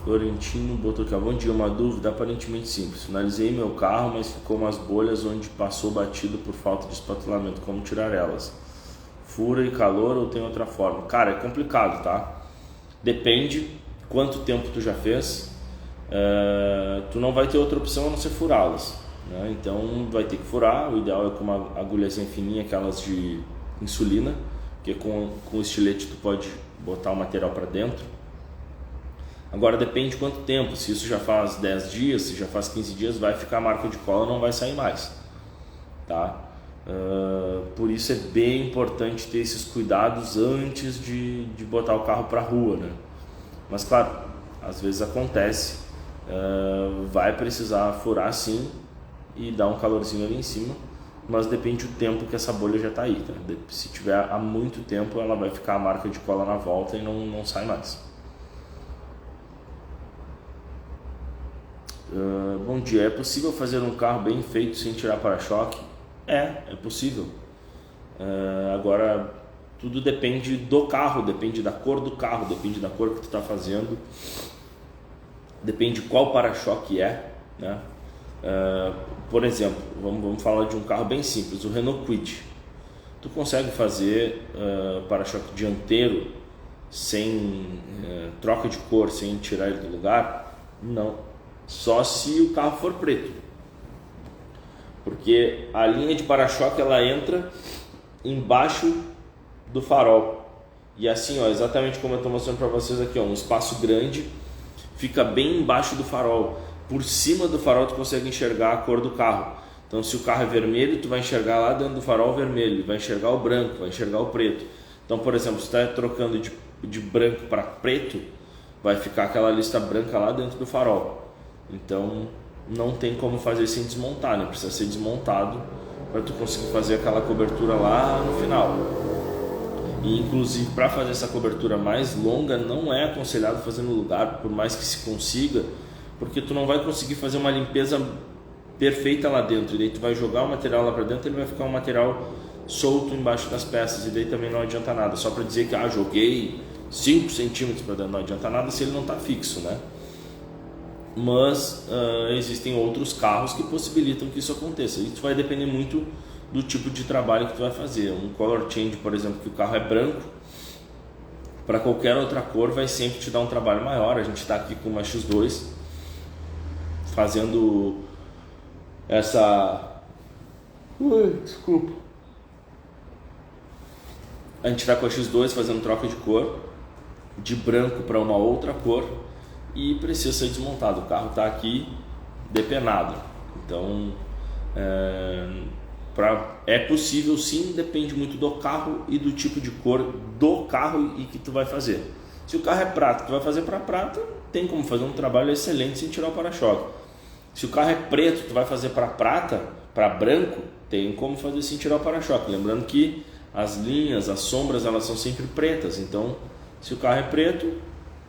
Florentino botou aqui, bom dia, uma dúvida aparentemente simples. Finalizei meu carro, mas ficou umas bolhas onde passou batido por falta de espatulamento. Como tirar elas? Fura e calor ou tem outra forma? Cara, é complicado, tá? Depende quanto tempo tu já fez. Tu não vai ter outra opção a não ser furá-las, né? Então vai ter que furar. O ideal é com uma agulhazinha fininha, aquelas de insulina, que com o estilete tu pode botar o material para dentro. Agora depende de quanto tempo. Se isso já faz 10 dias, se já faz 15 dias, vai ficar a marca de cola, não vai sair mais, tá? Por isso é bem importante ter esses cuidados antes de botar o carro para rua, né? Mas claro, às vezes acontece, vai precisar furar sim e dar um calorzinho ali em cima, mas depende do tempo que essa bolha já está aí, tá? Se tiver há muito tempo, ela vai ficar a marca de cola na volta e não sai mais. Bom dia, é possível fazer um carro bem feito sem tirar para-choque? É possível. Agora, tudo depende do carro, depende da cor do carro, depende da cor que tu está fazendo, depende qual para-choque né? Por exemplo, vamos falar de um carro bem simples, o Renault Kwid. Tu consegue fazer para-choque dianteiro sem troca de cor, sem tirar ele do lugar? Não, só se o carro for preto. Porque a linha de para-choque ela entra embaixo do farol. E assim, exatamente como eu estou mostrando para vocês aqui, um espaço grande fica bem embaixo do farol. Por cima do farol tu consegue enxergar a cor do carro. Então se o carro é vermelho, tu vai enxergar lá dentro do farol vermelho, vai enxergar o branco, vai enxergar o preto. Então, por exemplo, se está trocando de branco para preto, vai ficar aquela lista branca lá dentro do farol. Então não tem como fazer sem desmontar, né? Precisa ser desmontado para tu conseguir fazer aquela cobertura lá no final. E inclusive para fazer essa cobertura mais longa não é aconselhado fazer no lugar, por mais que se consiga, porque tu não vai conseguir fazer uma limpeza perfeita lá dentro, e daí tu vai jogar o material lá para dentro, ele vai ficar um material solto embaixo das peças, e daí também não adianta nada, só para dizer que joguei 5 centímetros para dentro, não adianta nada se ele não está fixo, né? Mas existem outros carros que possibilitam que isso aconteça. Isso vai depender muito do tipo de trabalho que tu vai fazer. Um color change, por exemplo, que o carro é branco, para qualquer outra cor vai sempre te dar um trabalho maior. A gente está aqui com uma X2 fazendo essa... desculpa. A gente está com a X2 fazendo troca de cor, de branco para uma outra cor, e precisa ser desmontado. O carro está aqui depenado, então é possível sim, depende muito do carro e do tipo de cor do carro e que tu vai fazer. Se o carro é prata, tu vai fazer para prata, tem como fazer um trabalho excelente sem tirar o para-choque. Se o carro é preto, tu vai fazer para prata, para branco, tem como fazer sem tirar o para-choque. Lembrando que as linhas, as sombras, elas são sempre pretas, então se o carro é preto,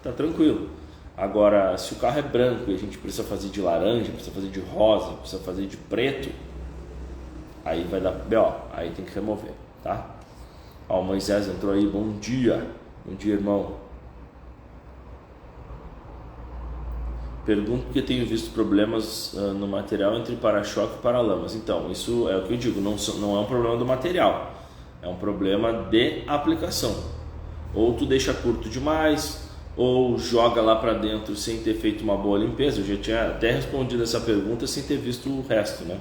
tá tranquilo. Agora, se o carro é branco e a gente precisa fazer de laranja, precisa fazer de rosa, precisa fazer de preto, aí vai dar B.O., aí tem que remover, tá? Ó, o Moisés entrou aí, bom dia, irmão. Pergunto porque tenho visto problemas no material entre para-choque e para-lamas. Então, isso é o que eu digo, não é um problema do material, é um problema de aplicação. Ou tu deixa curto demais, ou joga lá para dentro sem ter feito uma boa limpeza. Eu já tinha até respondido essa pergunta sem ter visto o resto, né?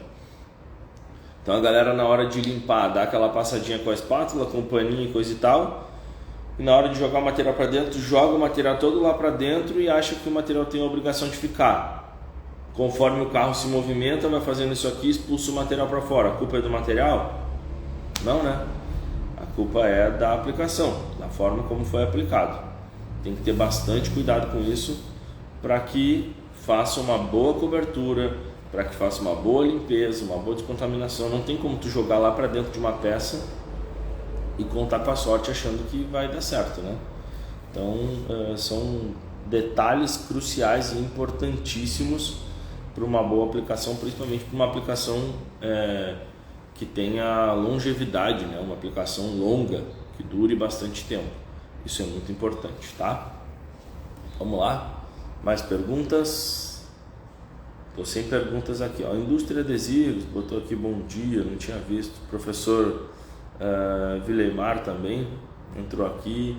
Então a galera, na hora de limpar, dá aquela passadinha com a espátula, com o paninho e coisa e tal, e na hora de jogar o material para dentro, joga o material todo lá para dentro e acha que o material tem a obrigação de ficar. Conforme o carro se movimenta, vai fazendo isso aqui, expulsa o material para fora. A culpa é do material? Não, né? A culpa é da aplicação, da forma como foi aplicado. Tem que ter bastante cuidado com isso para que faça uma boa cobertura, para que faça uma boa limpeza, uma boa descontaminação. Não tem como tu jogar lá para dentro de uma peça e contar com a sorte achando que vai dar certo, né? Então são detalhes cruciais e importantíssimos para uma boa aplicação, principalmente para uma aplicação que tenha longevidade, né? Uma aplicação longa, que dure bastante tempo. Isso é muito importante, tá? Vamos lá, mais perguntas? Estou sem perguntas aqui, ó. Indústria Adesivos, botou aqui bom dia, não tinha visto. Professor Vileimar também entrou aqui.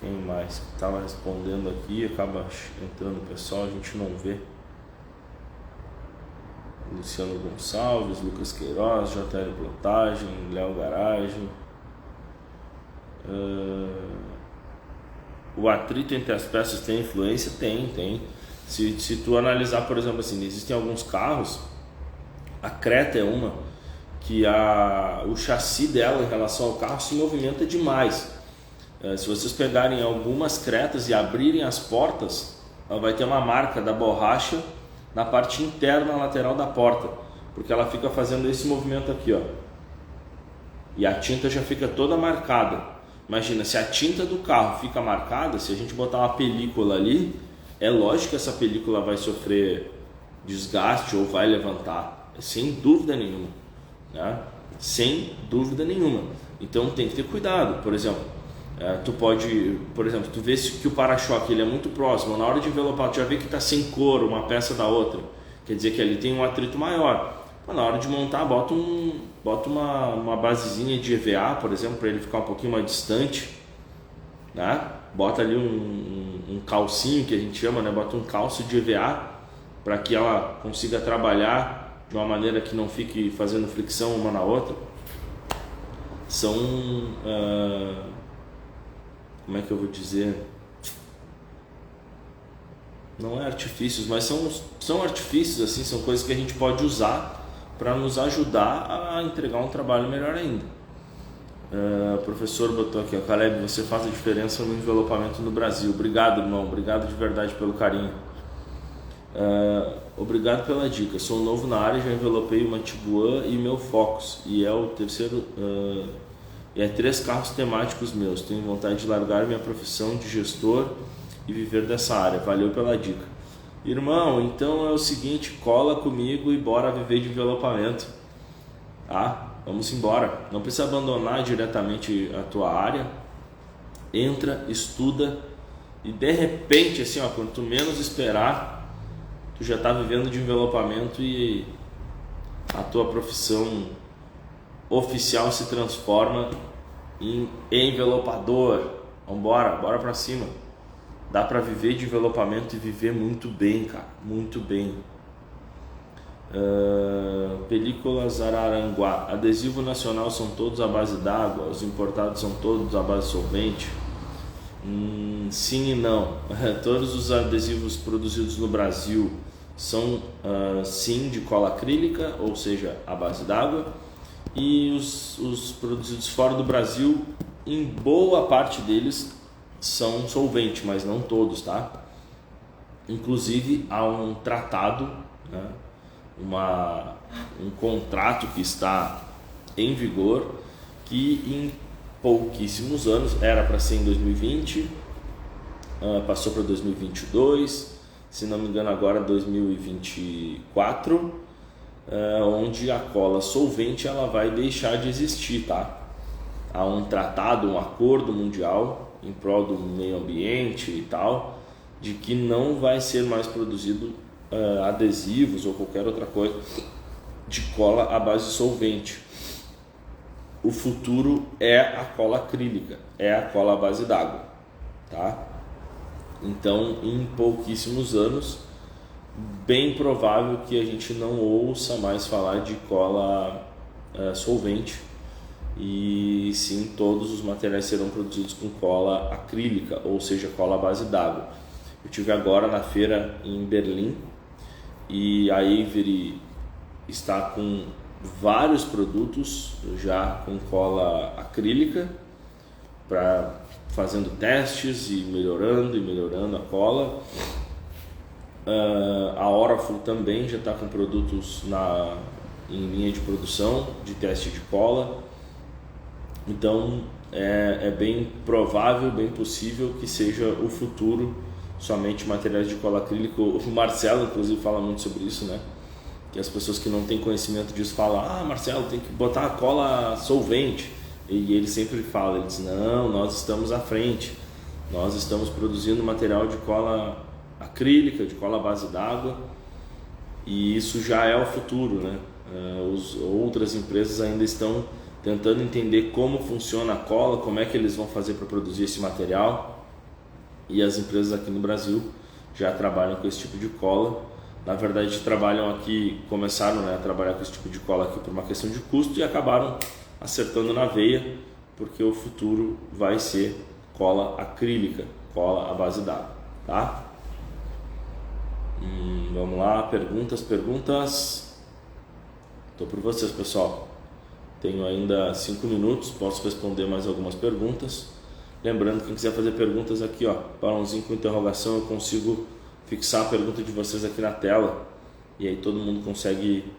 Quem mais que estava respondendo aqui? Acaba entrando o pessoal, a gente não vê. Luciano Gonçalves, Lucas Queiroz, JL Plotagem, Léo Garagem. O atrito entre as peças tem influência? Tem. Se tu analisar, por exemplo, assim, existem alguns carros, a Creta é uma, que o chassi dela em relação ao carro se movimenta demais. Se vocês pegarem algumas Cretas e abrirem as portas, ela vai ter uma marca da borracha na parte interna lateral da porta, porque ela fica fazendo esse movimento aqui, ó, e a tinta já fica toda marcada. Imagina, se a tinta do carro fica marcada, se a gente botar uma película ali, é lógico que essa película vai sofrer desgaste ou vai levantar, sem dúvida nenhuma, né? Sem dúvida nenhuma. Então tem que ter cuidado. Por exemplo, tu pode, por exemplo, tu vê que o para-choque ele é muito próximo, na hora de envelopar tu já vê que está sem cor uma peça da outra, quer dizer que ali tem um atrito maior. Na hora de montar, bota uma basezinha de EVA, por exemplo, para ele ficar um pouquinho mais distante, né? Bota ali um calcinho, que a gente chama, né? Bota um calço de EVA para que ela consiga trabalhar de uma maneira que não fique fazendo fricção uma na outra. São como é que eu vou dizer? Não é artifícios, mas são artifícios, assim, são coisas que a gente pode usar para nos ajudar a entregar um trabalho melhor ainda. O professor botou aqui, ó, Caleb, você faz a diferença no envelopamento no Brasil. Obrigado, irmão, obrigado de verdade pelo carinho. Obrigado pela dica. Sou novo na área, já envelopei uma Tiguan e meu Focus. E é o terceiro... E é 3 carros temáticos meus. Tenho vontade de largar minha profissão de gestor e viver dessa área. Valeu pela dica. Irmão, então é o seguinte, cola comigo e bora viver de envelopamento. Tá? Vamos embora. Não precisa abandonar diretamente a tua área. Entra, estuda e de repente, assim, ó, quando tu menos esperar, tu já tá vivendo de envelopamento e a tua profissão oficial se transforma em envelopador. Vambora, bora pra cima. Dá pra viver de envelopamento e viver muito bem, cara, muito bem. Películas Araranguá. Adesivo nacional são todos à base d'água, os importados são todos à base solvente. Sim e não. Todos os adesivos produzidos no Brasil são sim de cola acrílica, ou seja, à base d'água. E os produzidos fora do Brasil, em boa parte deles, são solvente, mas não todos, tá? Inclusive há um tratado, né? Um contrato que está em vigor, que em pouquíssimos anos, era para ser em 2020, passou para 2022, se não me engano agora 2024, onde a cola solvente ela vai deixar de existir, tá? Há um tratado, um acordo mundial em prol do meio ambiente e tal, de que não vai ser mais produzido adesivos ou qualquer outra coisa de cola à base solvente. O futuro é a cola acrílica, é a cola à base d'água, tá? Então, em pouquíssimos anos, bem provável que a gente não ouça mais falar de cola solvente, e sim todos os materiais serão produzidos com cola acrílica, ou seja, cola à base d'água. Eu estive agora na feira em Berlim e a Avery está com vários produtos já com cola acrílica, fazendo testes e melhorando a cola. A Oracle também já está com produtos em linha de produção de teste de cola. Então é bem provável, bem possível que seja o futuro somente materiais de cola acrílica. O Marcelo inclusive fala muito sobre isso, né? Que as pessoas que não têm conhecimento disso falam: Marcelo, tem que botar a cola solvente. E ele sempre fala, ele diz: não, nós estamos à frente, nós estamos produzindo material de cola acrílica, de cola à base d'água, e isso já é o futuro, né? Outras empresas ainda estão tentando entender como funciona a cola, como é que eles vão fazer para produzir esse material, e as empresas aqui no Brasil já trabalham com esse tipo de cola. Na verdade, começaram, né, a trabalhar com esse tipo de cola aqui por uma questão de custo e acabaram acertando na veia, porque o futuro vai ser cola acrílica, cola à base d'água, tá? Vamos lá, perguntas. Estou por vocês, pessoal. Tenho ainda 5 minutos, posso responder mais algumas perguntas. Lembrando, quem quiser fazer perguntas aqui, ó, balãozinho com interrogação, eu consigo fixar a pergunta de vocês aqui na tela. E aí todo mundo consegue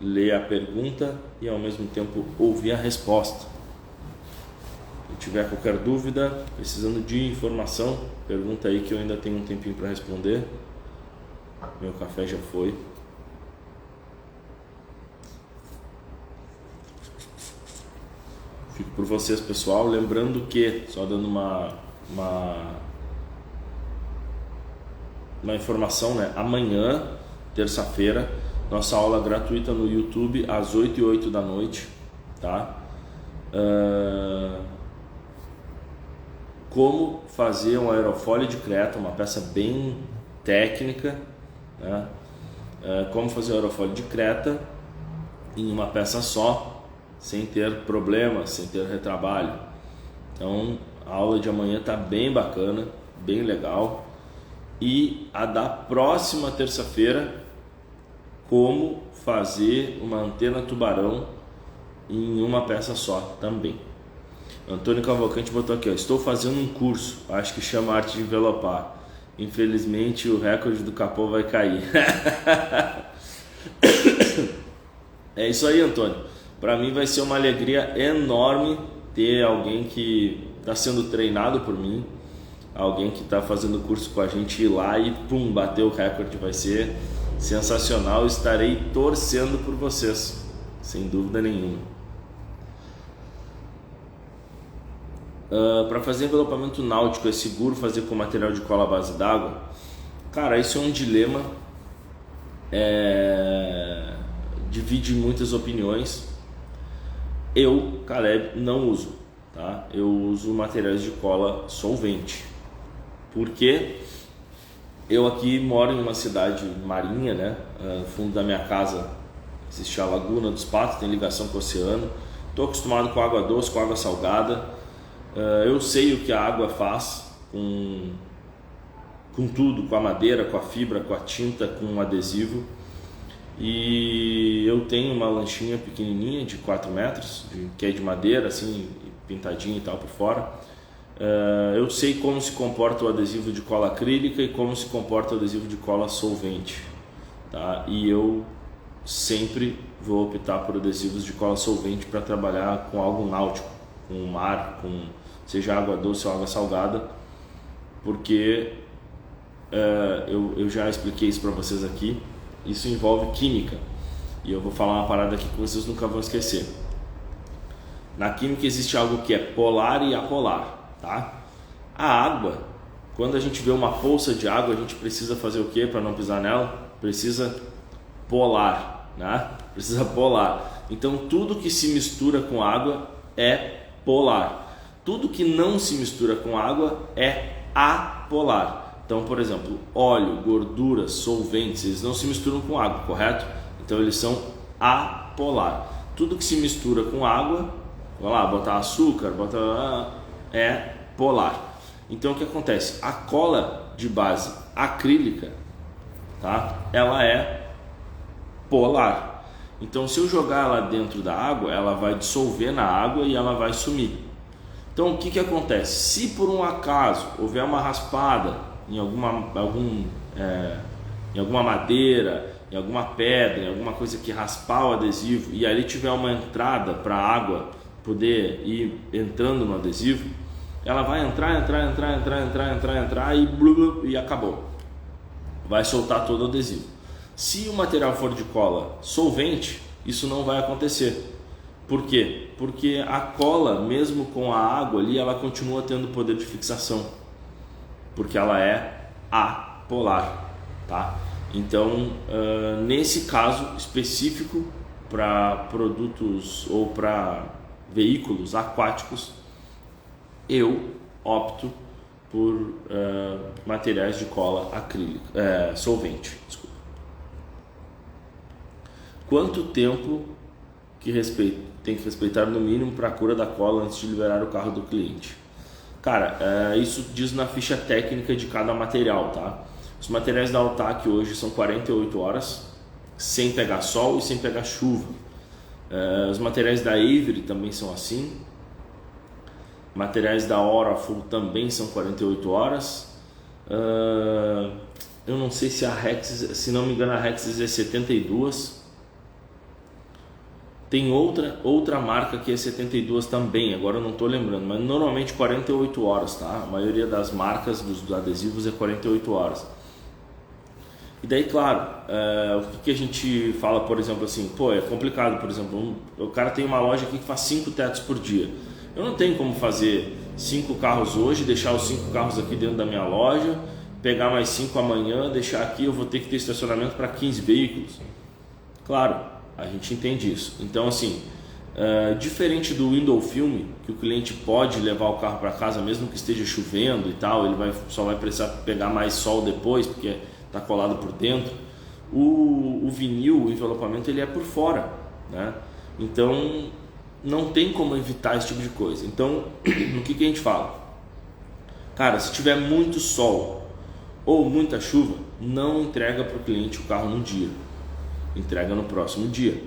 ler a pergunta e ao mesmo tempo ouvir a resposta. Se tiver qualquer dúvida, precisando de informação, pergunta aí que eu ainda tenho um tempinho para responder. Meu café já foi. Fico por vocês, pessoal. Lembrando que, só dando uma informação, né? Amanhã, terça-feira, nossa aula gratuita no YouTube às 8h08 da noite, tá? Como fazer um aerofólio de creta, uma peça bem técnica, né? Como fazer um aerofólio de creta em uma peça só, sem ter problemas, sem ter retrabalho. Então a aula de amanhã está bem bacana, bem legal. E a da próxima terça-feira, como fazer uma antena tubarão em uma peça só também. Antônio Cavalcante botou aqui, ó: estou fazendo um curso, acho que chama Arte de Envelopar. Infelizmente o recorde do capô vai cair. É isso aí, Antônio. Para mim vai ser uma alegria enorme ter alguém que está sendo treinado por mim, alguém que está fazendo curso com a gente, ir lá e pum, bater o recorde. Vai ser sensacional. Estarei torcendo por vocês, sem dúvida nenhuma. Para fazer envelopamento náutico, é seguro fazer com material de cola à base d'água? Cara, isso é um dilema, divide muitas opiniões. Eu, Caleb, não uso, tá? Eu uso materiais de cola solvente, porque eu aqui moro em uma cidade marinha, né? No fundo da minha casa existe a Laguna dos Patos, tem ligação com o oceano. Estou acostumado com água doce, com água salgada. Eu sei o que a água faz com tudo, com a madeira, com a fibra, com a tinta, com o adesivo. E eu tenho uma lanchinha pequenininha de 4 metros, que é de madeira, assim, pintadinha e tal por fora. Eu sei como se comporta o adesivo de cola acrílica e como se comporta o adesivo de cola solvente, tá? E eu sempre vou optar por adesivos de cola solvente para trabalhar com algo náutico, com o mar, seja água doce ou água salgada, porque eu já expliquei isso para vocês aqui. Isso envolve química, e eu vou falar uma parada aqui que vocês nunca vão esquecer. Na química existe algo que é polar e apolar, tá? A água, quando a gente vê uma poça de água, a gente precisa fazer o que para não pisar nela? Precisa polar, né? Precisa polar. Então tudo que se mistura com água é polar. Tudo que não se mistura com água é apolar. Então, por exemplo, óleo, gorduras, solventes, eles não se misturam com água, correto? Então eles são apolar. Tudo que se mistura com água, vamos lá, botar açúcar, é polar. Então o que acontece? A cola de base acrílica, tá? Ela é polar. Então se eu jogar ela dentro da água, ela vai dissolver na água e ela vai sumir. Então o que acontece? Se por um acaso houver uma raspada em alguma madeira, em alguma pedra, em alguma coisa que raspar o adesivo, e ali tiver uma entrada para a água poder ir entrando no adesivo, ela vai entrar e acabou. Vai soltar todo o adesivo. Se o material for de cola solvente, isso não vai acontecer. Por quê? Porque a cola, mesmo com a água ali, ela continua tendo poder de fixação, porque ela é apolar, tá? Então, nesse caso específico, para produtos ou para veículos aquáticos, eu opto por materiais de cola acrílica, solvente. Desculpa. Quanto tempo tem que respeitar no mínimo para a cura da cola antes de liberar o carro do cliente? Cara, isso diz na ficha técnica de cada material, tá? Os materiais da Altac hoje são 48 horas, sem pegar sol e sem pegar chuva. Os materiais da Avery também são assim. Materiais da Orafull também são 48 horas. Eu não sei se a Rexis, se não me engano, a Rexis é 72. Tem outra marca que é 72 também, agora eu não estou lembrando, mas normalmente 48 horas, tá? A maioria das marcas dos adesivos é 48 horas. E daí, claro, o que a gente fala, por exemplo, assim, é complicado, por exemplo, o cara tem uma loja aqui que faz 5 tetos por dia. Eu não tenho como fazer 5 carros hoje, deixar os 5 carros aqui dentro da minha loja, pegar mais 5 amanhã, deixar aqui, eu vou ter que ter estacionamento para 15 veículos. Claro, a gente entende isso. Então, assim, diferente do window film, que o cliente pode levar o carro para casa mesmo que esteja chovendo e tal, ele só vai precisar pegar mais sol depois, porque está colado por dentro. O vinil, o envelopamento, ele é por fora, né? Então, não tem como evitar esse tipo de coisa. Então, o que a gente fala? Cara, se tiver muito sol ou muita chuva, não entrega para o cliente o carro no dia. Entrega no próximo dia.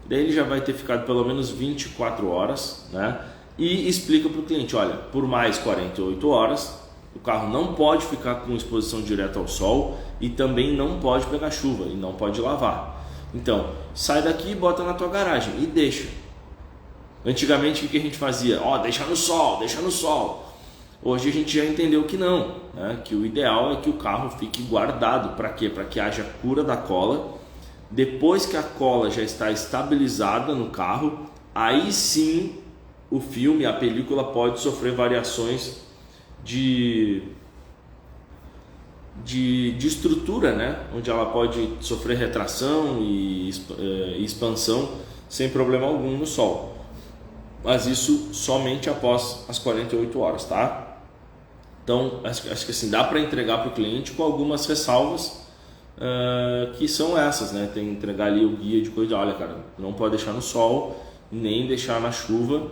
Daí ele já vai ter ficado pelo menos 24 horas, né? E explica para o cliente, olha, por mais 48 horas O carro não pode ficar com exposição direta ao sol e também não pode pegar chuva e não pode lavar. Então, sai daqui, bota na tua garagem e deixa. Antigamente o que a gente fazia? Deixa no sol, deixa no sol. Hoje a gente já entendeu que não, né? Que o ideal é que o carro fique guardado. Para quê? Para que haja cura da cola. Depois que a cola já está estabilizada no carro, aí sim o filme, a película pode sofrer variações de estrutura, né? Onde ela pode sofrer retração e expansão sem problema algum no sol. Mas isso somente após as 48 horas, tá? Então, acho que assim, dá para entregar para o cliente com algumas ressalvas que são essas, né? Tem que entregar ali o guia de coisa, olha cara, não pode deixar no sol, nem deixar na chuva,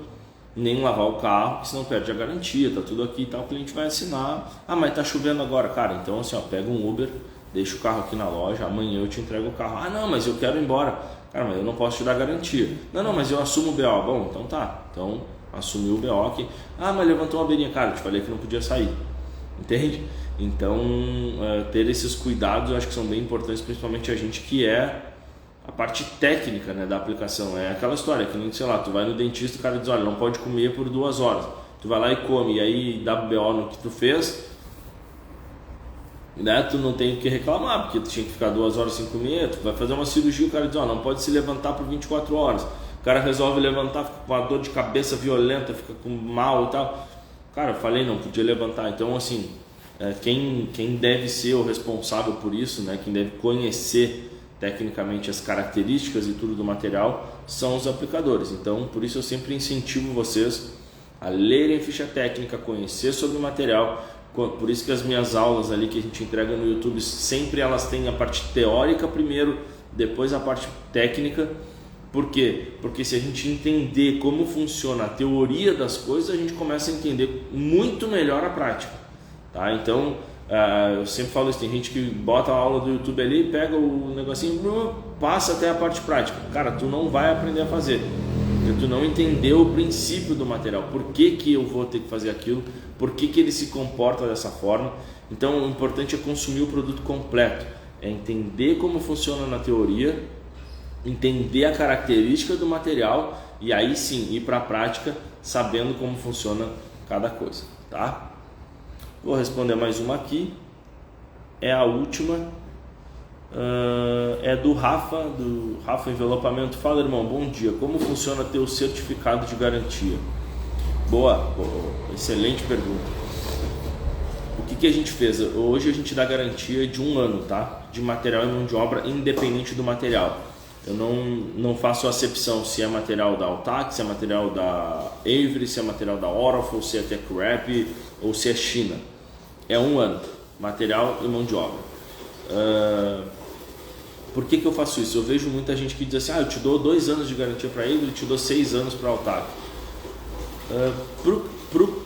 nem lavar o carro, senão perde a garantia, tá tudo aqui e tal, o cliente vai assinar. Mas tá chovendo agora, cara, então assim, pega um Uber, deixa o carro aqui na loja, amanhã eu te entrego o carro. Não, mas eu quero ir embora. Cara, mas eu não posso te dar garantia. Não, mas eu assumo o BO. Bom, então tá. Então, assumiu o BO aqui. Mas levantou uma beirinha. Cara, eu te falei que não podia sair. Entende? Então, ter esses cuidados eu acho que são bem importantes, principalmente a gente que é a parte técnica, né, da aplicação. É aquela história que nem, sei lá, tu vai no dentista e o cara diz, olha, não pode comer por 2 horas. Tu vai lá e come, e aí dá BO no que tu fez, né? Tu não tem o que reclamar, porque tu tinha que ficar 2 horas sem comer. Tu vai fazer uma cirurgia, o cara diz, não pode se levantar por 24 horas. O cara resolve levantar, fica com uma dor de cabeça violenta, fica com mal e tal. Cara, eu falei, não podia levantar. Então, assim, quem deve ser o responsável por isso, né? Quem deve conhecer tecnicamente as características e tudo do material são os aplicadores. Então, por isso eu sempre incentivo vocês a lerem ficha técnica, conhecer sobre o material. Por isso que as minhas aulas ali que a gente entrega no YouTube, sempre elas têm a parte teórica primeiro, depois a parte técnica. Por quê? Porque se a gente entender como funciona a teoria das coisas, a gente começa a entender muito melhor a prática, tá? Então, eu sempre falo isso, tem gente que bota a aula do YouTube ali, pega o negocinho, passa até a parte prática. Cara, tu não vai aprender a fazer, porque tu não entendeu o princípio do material. Por que eu vou ter que fazer aquilo? Por que ele se comporta dessa forma? Então, o importante é consumir o produto completo, é entender como funciona na teoria, entender a característica do material e aí sim ir para a prática sabendo como funciona cada coisa, tá? Vou responder mais uma aqui, é a última, é do Rafa Envelopamento. Fala, irmão, bom dia, como funciona teu certificado de garantia? Boa, excelente pergunta. O que a gente fez? Hoje a gente dá garantia de 1 ano, tá? De material e mão de obra, independente do material. Eu não faço acepção se é material da Altac, se é material da Avery, se é material da Oracle, se é TechWrap ou se é China. É 1 ano, material e mão de obra. Por que eu faço isso? Eu vejo muita gente que diz assim, eu te dou 2 anos de garantia para Avery, te dou 6 anos para Altac.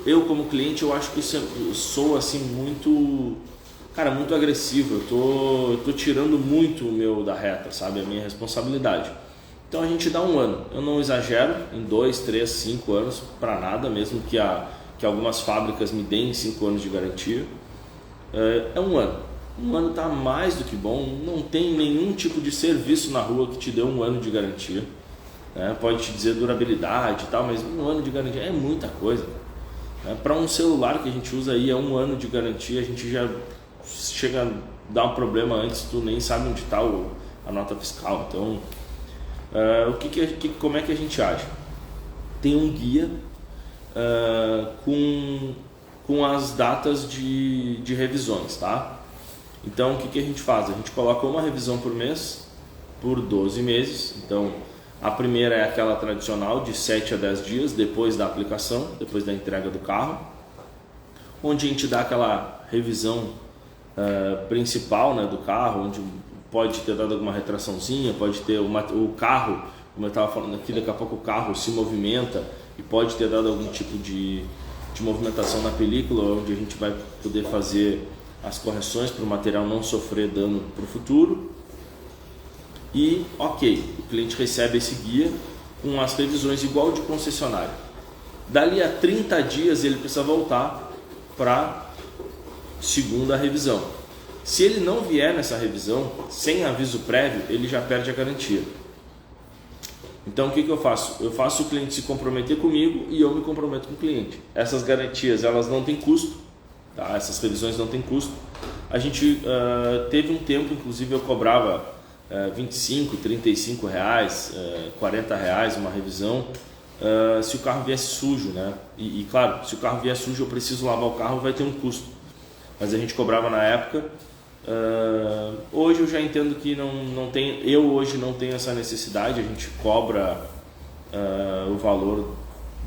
Eu como cliente, eu acho que isso sou assim muito agressivo. Eu tô tirando muito o meu da reta, sabe? A minha responsabilidade. Então a gente dá 1 ano. Eu não exagero em 2, 3, 5 anos para nada, mesmo que algumas fábricas me deem 5 anos de garantia. É 1 ano. 1 ano tá mais do que bom. Não tem nenhum tipo de serviço na rua que te dê 1 ano de garantia. Pode te dizer durabilidade e tal, mas 1 ano de garantia é muita coisa. Para um celular que a gente usa aí, é 1 ano de garantia, a gente já chega a dar um problema antes, tu nem sabe onde está a nota fiscal. Então, como é que a gente age? Tem um guia com as datas de revisões, tá? Então, o que a gente faz? A gente coloca uma revisão por mês, por 12 meses. Então, a primeira é aquela tradicional de 7 a 10 dias depois da aplicação, depois da entrega do carro, onde a gente dá aquela revisão principal, né, do carro, onde pode ter dado alguma retraçãozinha, pode ter o carro, como eu estava falando aqui, daqui a pouco o carro se movimenta e pode ter dado algum tipo de movimentação na película, onde a gente vai poder fazer as correções para o material não sofrer dano para o futuro. E o cliente recebe esse guia com as revisões igual de concessionária. Dali a 30 dias ele precisa voltar para segunda revisão. Se ele não vier nessa revisão, sem aviso prévio, ele já perde a garantia. Então o que eu faço? Eu faço o cliente se comprometer comigo e eu me comprometo com o cliente. Essas garantias, elas não têm custo, tá? Essas revisões não têm custo. A gente teve um tempo, inclusive eu cobrava 25, 35 reais, 40 reais uma revisão, se o carro viesse sujo, né? E claro, se o carro vier sujo eu preciso lavar o carro, vai ter um custo. Mas a gente cobrava na época. Hoje eu já entendo que não tem, eu hoje não tenho essa necessidade. A gente cobra o valor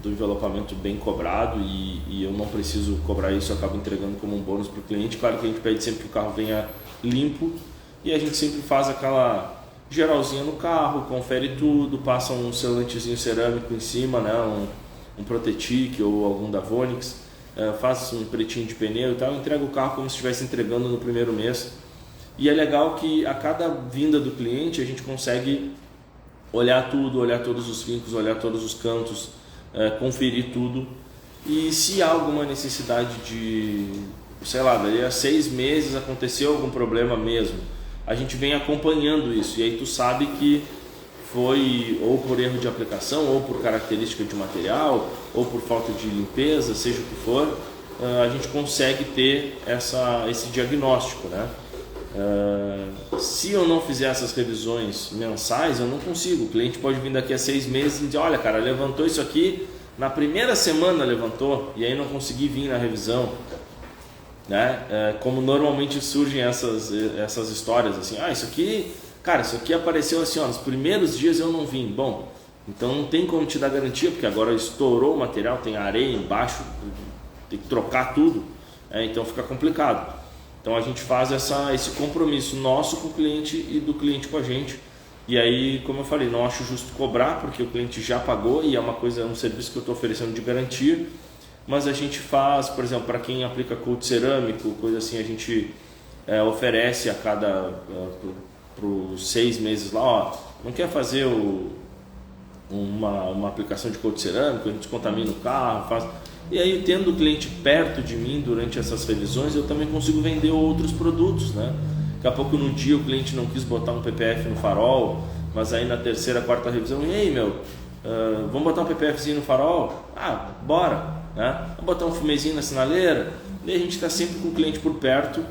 do envelopamento bem cobrado e eu não preciso cobrar isso, eu acabo entregando como um bônus para o cliente. Claro que a gente pede sempre que o carro venha limpo e a gente sempre faz aquela geralzinha no carro, confere tudo, passa um selantezinho cerâmico em cima, né? um Protetic ou algum da Vonix. Faço um pretinho de pneu e tal, entrego o carro como se estivesse entregando no primeiro mês. E é legal que a cada vinda do cliente a gente consegue olhar tudo, olhar todos os vincos, olhar todos os cantos, conferir tudo. E se há alguma necessidade de, sei lá, daí a 6 meses aconteceu algum problema mesmo, a gente vem acompanhando isso. E aí tu sabe que foi ou por erro de aplicação, ou por característica de material, ou por falta de limpeza, seja o que for, a gente consegue ter esse diagnóstico, né? Se eu não fizer essas revisões mensais, eu não consigo. O cliente pode vir daqui a 6 meses e dizer, olha cara, levantou isso aqui, na primeira semana levantou, e aí não consegui vir na revisão, né? Como normalmente surgem essas histórias, assim, isso aqui... Cara, isso aqui apareceu assim, nos primeiros dias eu não vim. Bom, então não tem como te dar garantia, porque agora estourou o material, tem areia embaixo, tem que trocar tudo, então fica complicado. Então a gente faz esse compromisso nosso com o cliente e do cliente com a gente. E aí, como eu falei, não acho justo cobrar, porque o cliente já pagou e é um serviço que eu estou oferecendo de garantia. Mas a gente faz, por exemplo, para quem aplica coat cerâmico, coisa assim, a gente oferece a cada... para os 6 meses lá, não quer fazer uma aplicação de coat cerâmico, a gente descontamina o carro, faz... E aí, tendo o cliente perto de mim durante essas revisões, eu também consigo vender outros produtos, né? Daqui a pouco no dia o cliente não quis botar um PPF no farol, mas aí na terceira, quarta revisão, e aí vamos botar um PPFzinho no farol? Bora, né? Vamos botar um fumezinho na sinaleira? E a gente está sempre com o cliente por perto.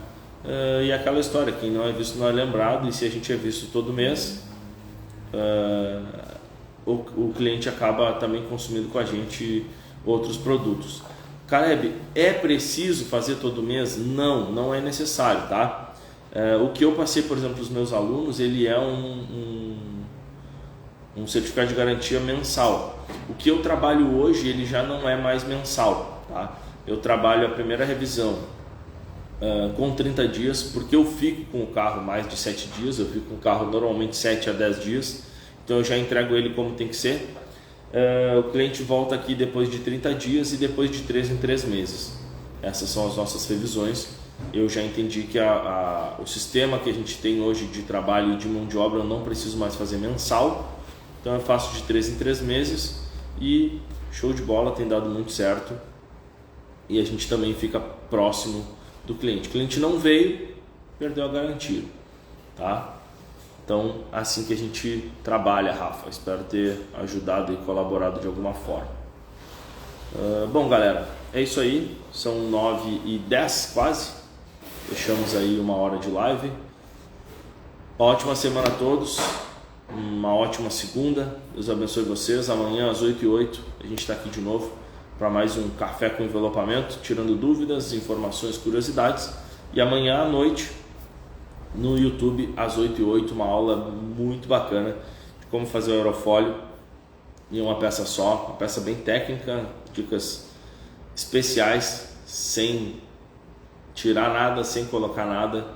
E aquela história, quem não é visto não é lembrado, e se a gente é visto todo mês, o cliente acaba também consumindo com a gente outros produtos. Caleb, é preciso fazer todo mês? Não é necessário, tá? O que eu passei, por exemplo, para os meus alunos, ele é um certificado de garantia mensal. O que eu trabalho hoje, ele já não é mais mensal, tá? Eu trabalho a primeira revisão com 30 dias, porque eu fico com o carro mais de 7 dias, eu fico com o carro normalmente 7 a 10 dias, então eu já entrego ele como tem que ser. O cliente volta aqui depois de 30 dias e depois de 3 em 3 meses. Essas são as nossas revisões. Eu já entendi que o sistema que a gente tem hoje de trabalho e de mão de obra eu não preciso mais fazer mensal, então eu faço de 3 em 3 meses e show de bola, tem dado muito certo e a gente também fica próximo do cliente. O cliente não veio, perdeu a garantia, tá? Então, assim que a gente trabalha, Rafa. Espero ter ajudado e colaborado de alguma forma. Bom, galera, é isso aí. São 9h10 quase. Fechamos aí 1 hora de live. Uma ótima semana a todos. Uma ótima segunda. Deus abençoe vocês. Amanhã às 8h08 a gente está aqui de novo para mais um Café com Envelopamento, tirando dúvidas, informações, curiosidades. E amanhã à noite, no YouTube, às 8h08, uma aula muito bacana de como fazer o aerofólio em uma peça só, uma peça bem técnica, dicas especiais, sem tirar nada, sem colocar nada,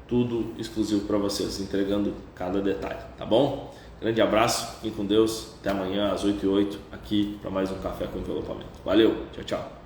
tudo exclusivo para vocês, entregando cada detalhe, tá bom? Grande abraço, fiquem com Deus, até amanhã às 8h08 aqui para mais um Café com Envelopamento. Valeu, tchau, tchau.